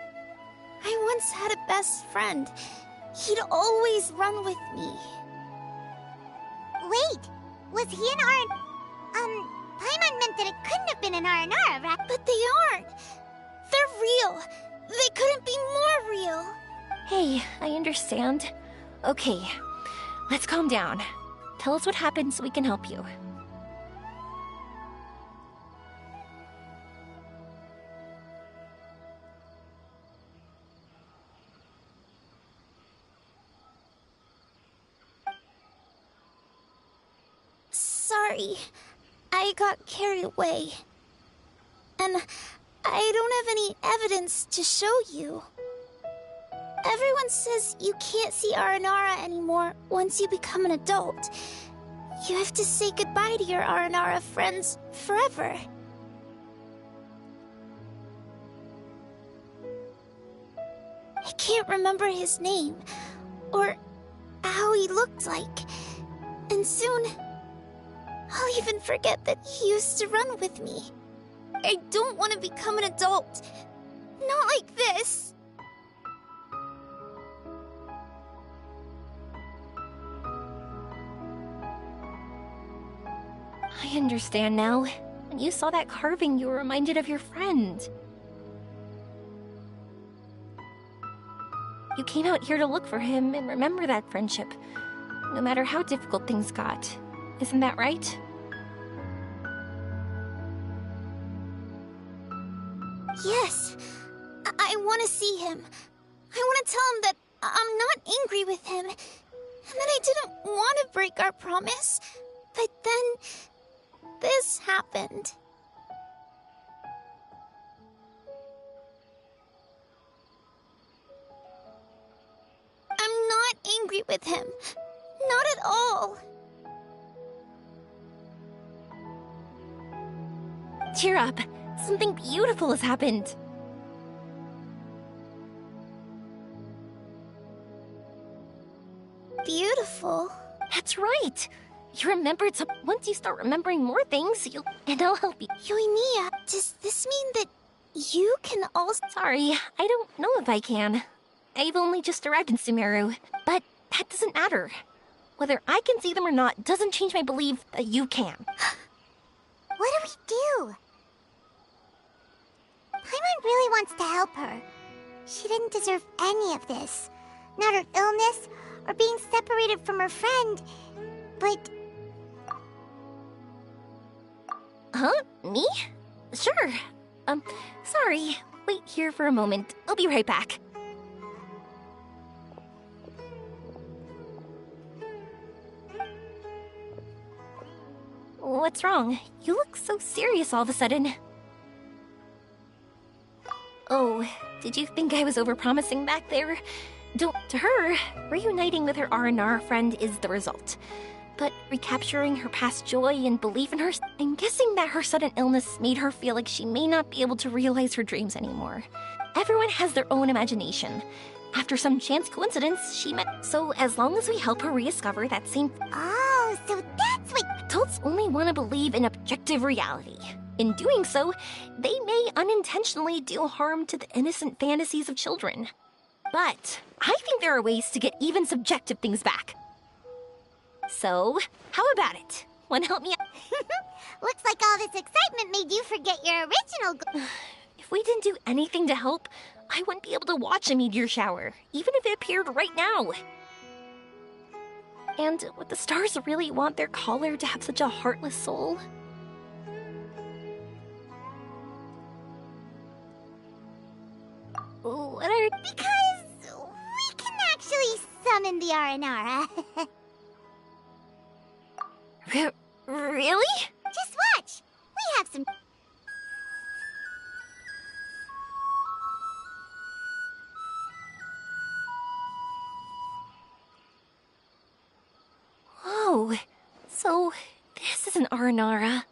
I once had a best friend. He'd always run with me. Wait, was he an Paimon meant that it couldn't have been an Aranara, right? But they aren't. They're real. They couldn't be more real. Hey, I understand. Okay, let's calm down. Tell us what happened so we can help you. Sorry, I got carried away. And I don't have any evidence to show you. Everyone says you can't see Aranara anymore once you become an adult. You have to say goodbye to your Aranara friends forever. I can't remember his name, or how he looked like. And soon, I'll even forget that he used to run with me. I don't want to become an adult. Not like this. I understand now. When you saw that carving, you were reminded of your friend. You came out here to look for him and remember that friendship, no matter how difficult things got. Isn't that right? Yes. I want to see him. I want to tell him that I'm not angry with him, and that I didn't want to break our promise. But then, this happened. I'm not angry with him. Not at all. Cheer up. Something beautiful has happened. Beautiful? That's right. You remembered some. Once you start remembering more things, and I'll help you. Yoimiya, does this mean that you can also— Sorry, I don't know if I can. I've only just arrived in Sumeru, but that doesn't matter. Whether I can see them or not doesn't change my belief that you can. What do we do? Paimon really wants to help her. She didn't deserve any of this. Not her illness, or being separated from her friend. But Huh? Me? Sure. Sorry. Wait here for a moment. I'll be right back. What's wrong? You look so serious all of a sudden. Oh, did you think I was overpromising back there? Don't. To her, reuniting with her R&R friend is the result. But recapturing her past joy and belief in her, I'm guessing that her sudden illness made her feel like she may not be able to realize her dreams anymore. Everyone has their own imagination. After some chance coincidence, she met. So as long as we help her rediscover that same. Oh, so that's what. Adults only want to believe in objective reality. In doing so, they may unintentionally do harm to the innocent fantasies of children. But I think there are ways to get even subjective things back. So, how about it? Wanna help me out? Looks like all this excitement made you forget your original goal. If we didn't do anything to help, I wouldn't be able to watch a meteor shower, even if it appeared right now. And would the stars really want their caller to have such a heartless soul? What are... Because we can actually summon the Aranara. Really? Just watch. We have some... Oh, so this is an Aranara.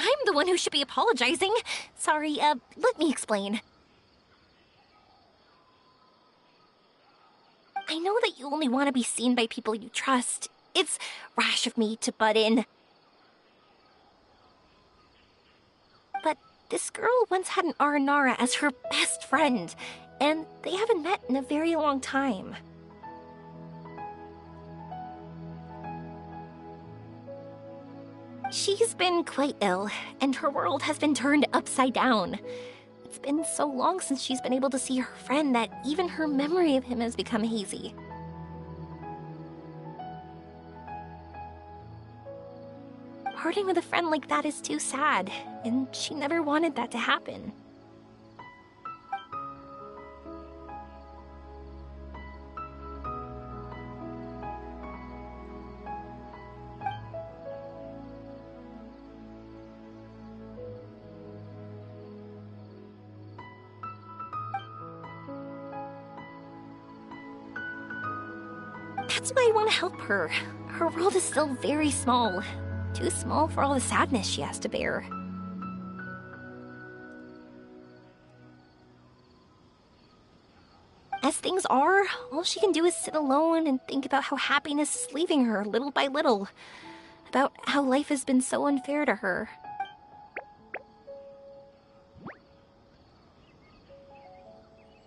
I'm the one who should be apologizing. Sorry, let me explain. I know that you only want to be seen by people you trust. It's rash of me to butt in. But this girl once had an Aranara as her best friend, and they haven't met in a very long time. She's been quite ill, and her world has been turned upside down. It's been so long since she's been able to see her friend that even her memory of him has become hazy. Parting with a friend like that is too sad, and she never wanted that to happen. That's why I want to help her. Her world is still very small. Too small for all the sadness she has to bear. As things are, all she can do is sit alone and think about how happiness is leaving her little by little. About how life has been so unfair to her.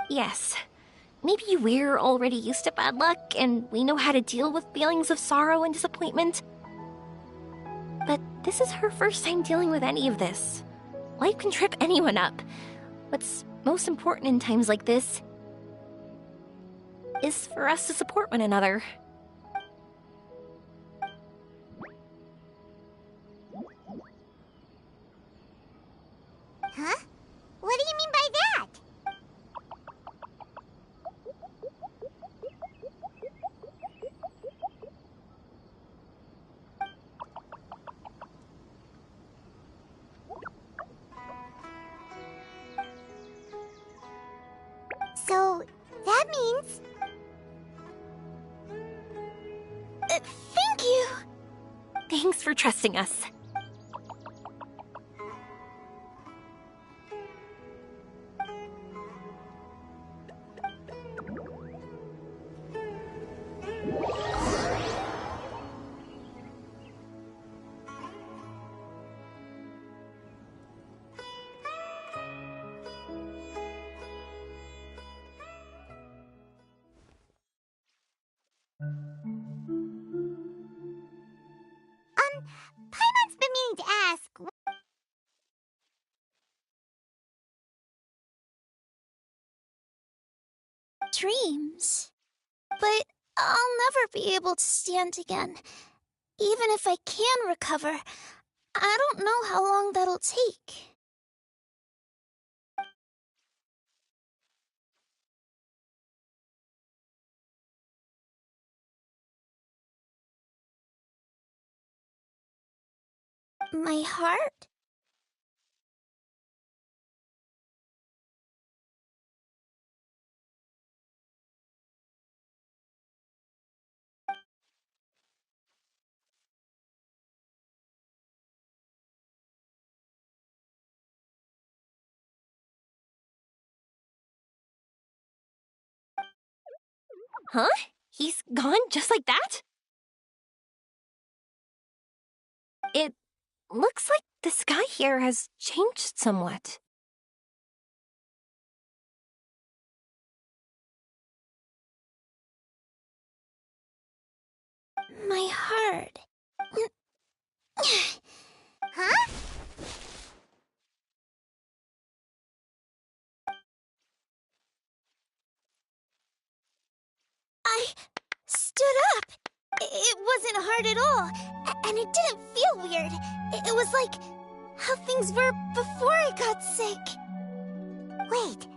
Yes. Maybe we're already used to bad luck, and we know how to deal with feelings of sorrow and disappointment. But this is her first time dealing with any of this. Life can trip anyone up. What's most important in times like this is for us to support one another. Huh? What do you mean by that? So, that means... Thank you! Thanks for trusting us. dreams. But I'll never be able to stand again. Even if I can recover, I don't know how long that'll take. My heart? Huh? He's gone just like that? It looks like the sky here has changed somewhat. My heart. Huh? I stood up. It wasn't hard at all, and it didn't feel weird. It was like how things were before I got sick. Wait,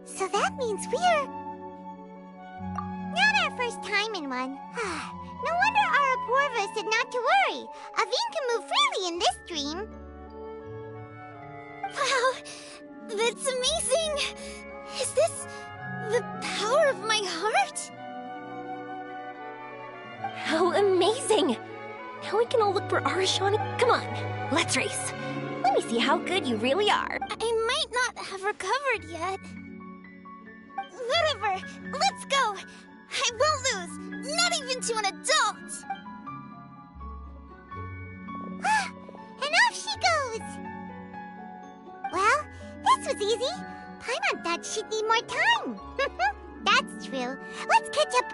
so that means we're... not our first time in one. No wonder Araporva said not to worry. Aveen can move freely in this dream. Wow, that's amazing! Is this the power of my heart? How amazing! Now we can all look for Arashani. Come on, let's race. Let me see how good you really are. I might not have recovered yet. Whatever, let's go! I won't lose, not even to an adult! And off she goes! Well, this was easy. Paimon thought she'd need more time. That's true. Let's catch up.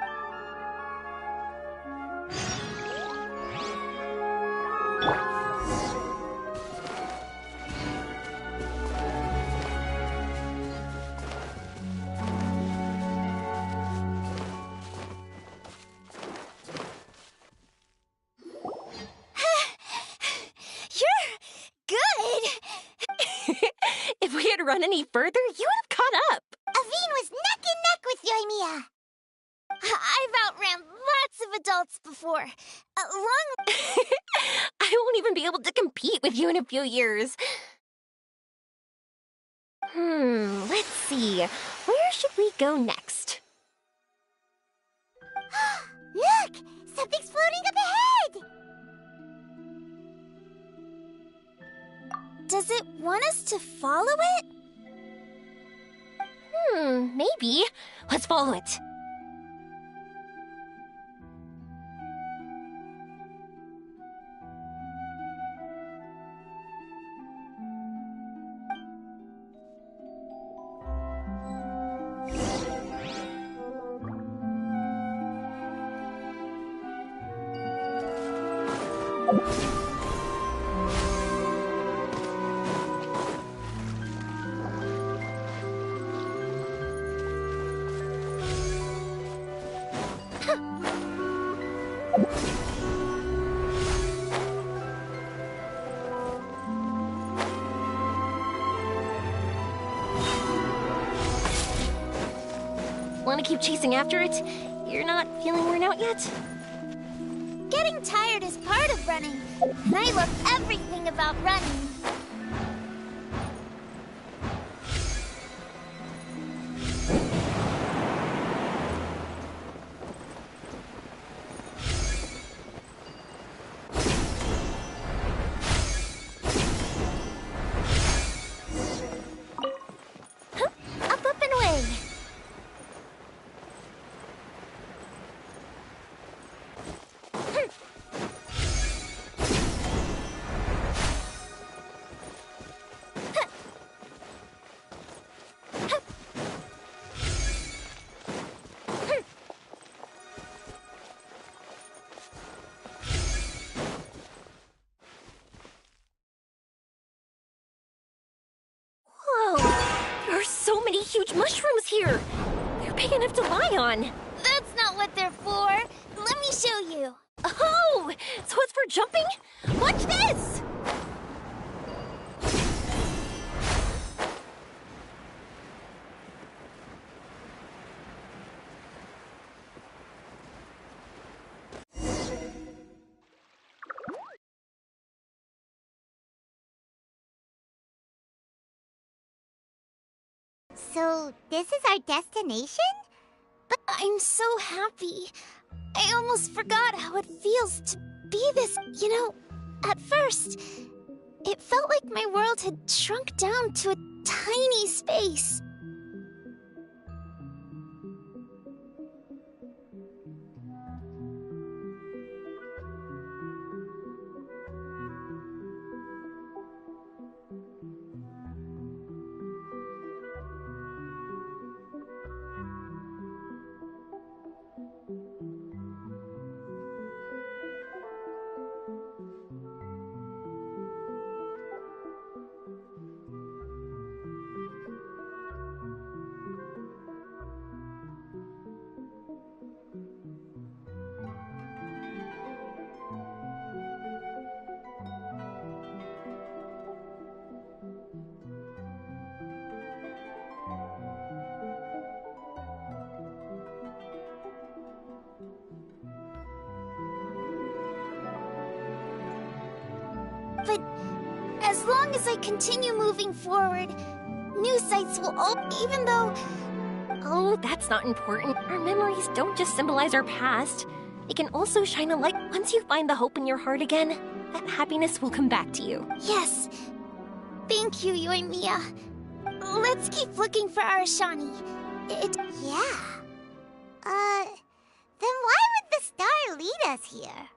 If we had run any further, you would have caught up. Aveen was neck and neck with Yoimiya. I've outran lots of adults before. I won't even be able to compete with you in a few years. Let's see. Where should we go next? Look! Something's floating up ahead! Does it want us to follow it? Maybe. Let's follow it. Want to keep chasing after it? You're not feeling worn out yet? Getting tired is part of running, and I love everything about running. Up, up, and away. Whoa! There are so many huge mushrooms here! They're not big enough to lie on. That's not what they're for. Let me show you. Oh, so it's for jumping? Watch this! So, this is our destination? But I'm so happy. I almost forgot how it feels to be this, at first, it felt like my world had shrunk down to a tiny space. But as long as I continue moving forward, new sights will even though... Oh, that's not important. Our memories don't just symbolize our past. They can also shine a light. Once you find the hope in your heart again, that happiness will come back to you. Yes. Thank you, Yoimiya. Let's keep looking for Arashani. Yeah. Then why would the star lead us here?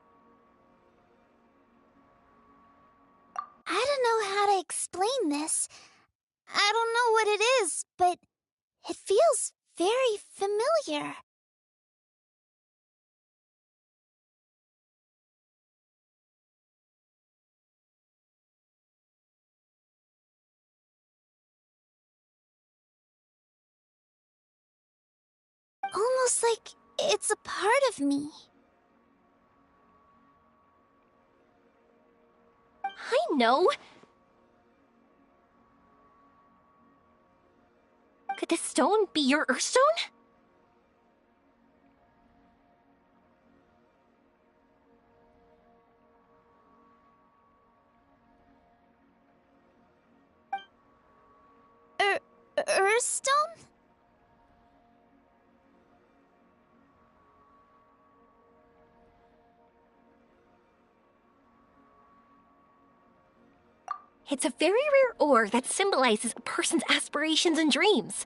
I don't know how to explain this. I don't know what it is, but it feels very familiar. Almost like it's a part of me. I know. Could this stone be your Earthstone? Earthstone? It's a very rare ore that symbolizes a person's aspirations and dreams.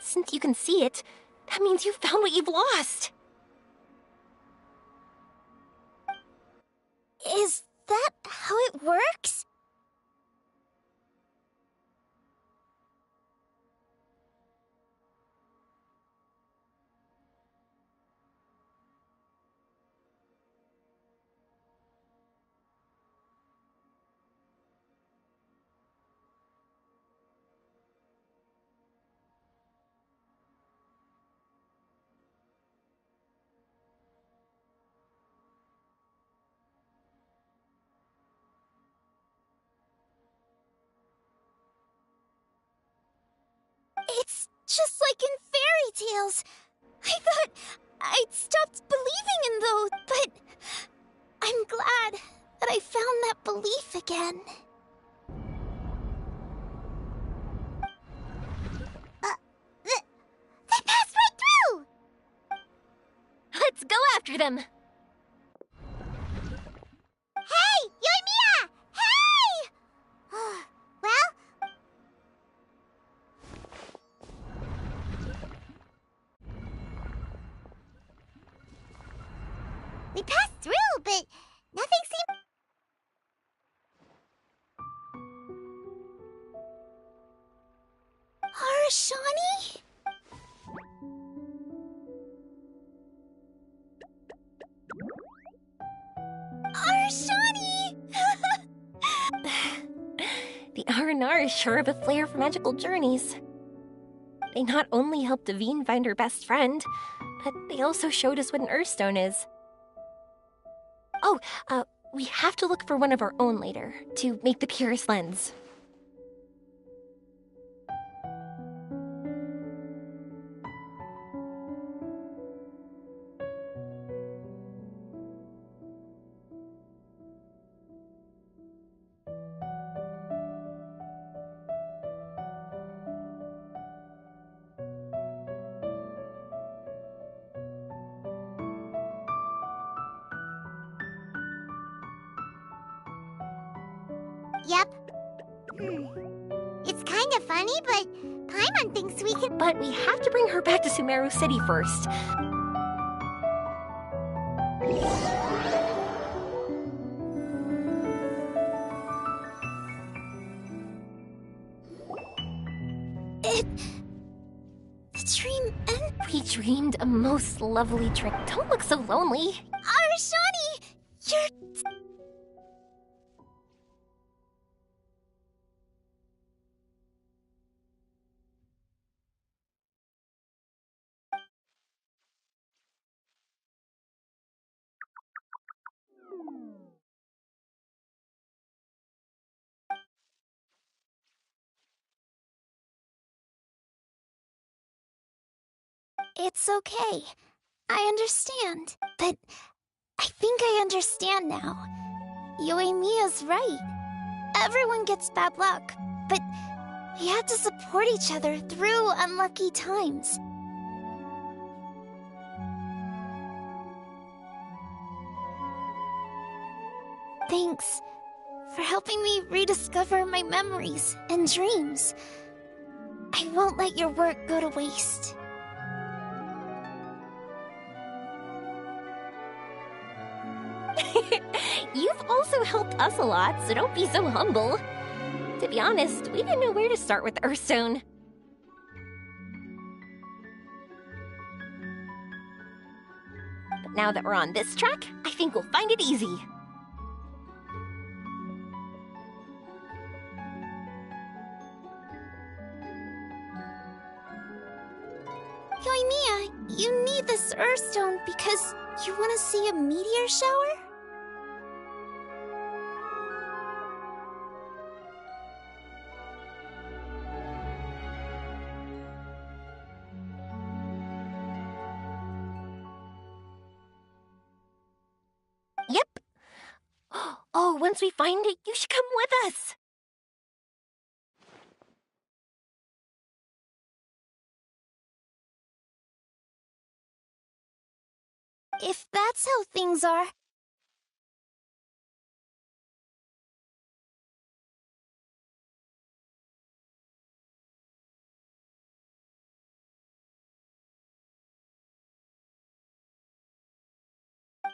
Since you can see it, that means you found what you've lost. Is that how it works? It's just like in fairy tales. I thought I'd stopped believing in those, but I'm glad that I found that belief again. They passed right through! Let's go after them! Hey! Yoimiya! Hey! Arashani? Arashani! The R&R is sure of a flair for magical journeys. They not only helped Devine find her best friend, but they also showed us what an Earthstone is. Oh, we have to look for one of our own later, to make the purest lens. Yep. It's kind of funny, but Paimon thinks we can... But we have to bring her back to Sumeru City first. The dream ended. We dreamed a most lovely dream. Don't look so lonely. Arashani! You're... It's okay. I understand. But I think I understand now. Yoimiya's right. Everyone gets bad luck, but we have to support each other through unlucky times. Thanks for helping me rediscover my memories and dreams. I won't let your work go to waste. You've also helped us a lot, so don't be so humble. To be honest, we didn't know where to start with Earthstone. But now that we're on this track, I think we'll find it easy. Yoimiya, you need this Earthstone because you want to see a meteor shower? Yep. Oh, once we find it, you should come with us. If that's how things are...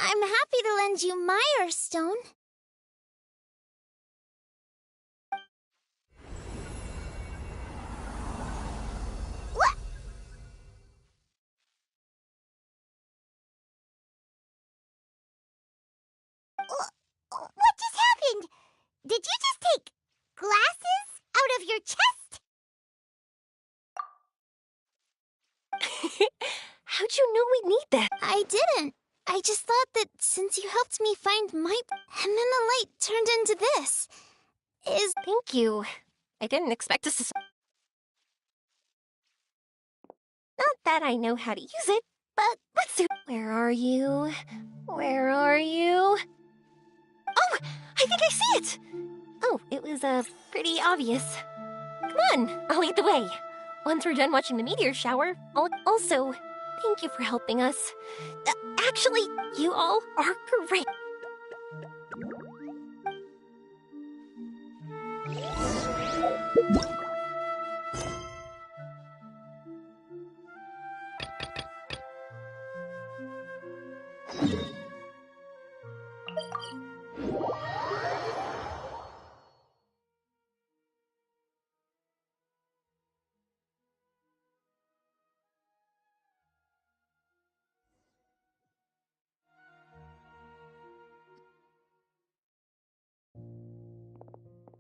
I'm happy to lend you my Earthstone. What? What just happened? Did you just take glasses out of your chest? How'd you know we'd need that? I didn't. I just thought that since you helped me find my... And then the light turned into this. Thank you. I didn't expect us to... Not that I know how to use it, but let's do... Where are you? Where are you? Oh! I think I see it! Oh, it was, pretty obvious. Come on, I'll lead the way. Once we're done watching the meteor shower, Also, thank you for helping us. Actually, you all are great.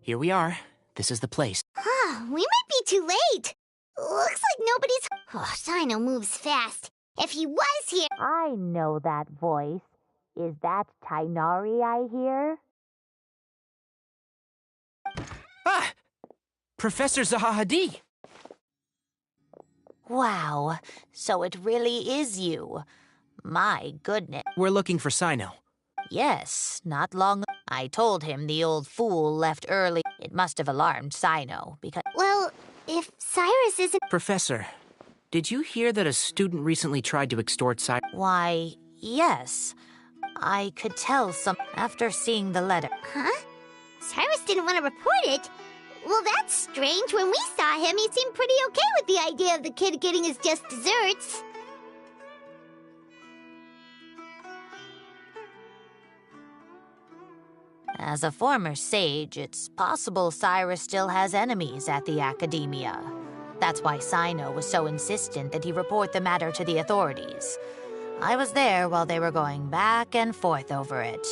Here we are. This is the place. Huh, we might be too late. Looks like nobody's... Oh, Cyno moves fast. If he was here... I know that voice. Is that Tainari I hear? Ah! Professor Zahahadi! Wow, so it really is you. My goodness. We're looking for Cyno. Yes, not long. I told him the old fool left early. It must have alarmed Cyno, because... Well, if Cyrus isn't... Professor, did you hear that a student recently tried to extort Cyrus? Why, yes. I could tell some after seeing the letter. Huh? Cyrus didn't want to report it? Well, that's strange. When we saw him, he seemed pretty okay with the idea of the kid getting his just desserts. As a former sage, it's possible Cyrus still has enemies at the Academia. That's why Cyno was so insistent that he report the matter to the authorities. I was there while they were going back and forth over it.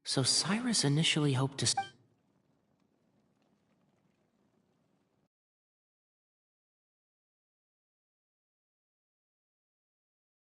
So Cyrus initially hoped to...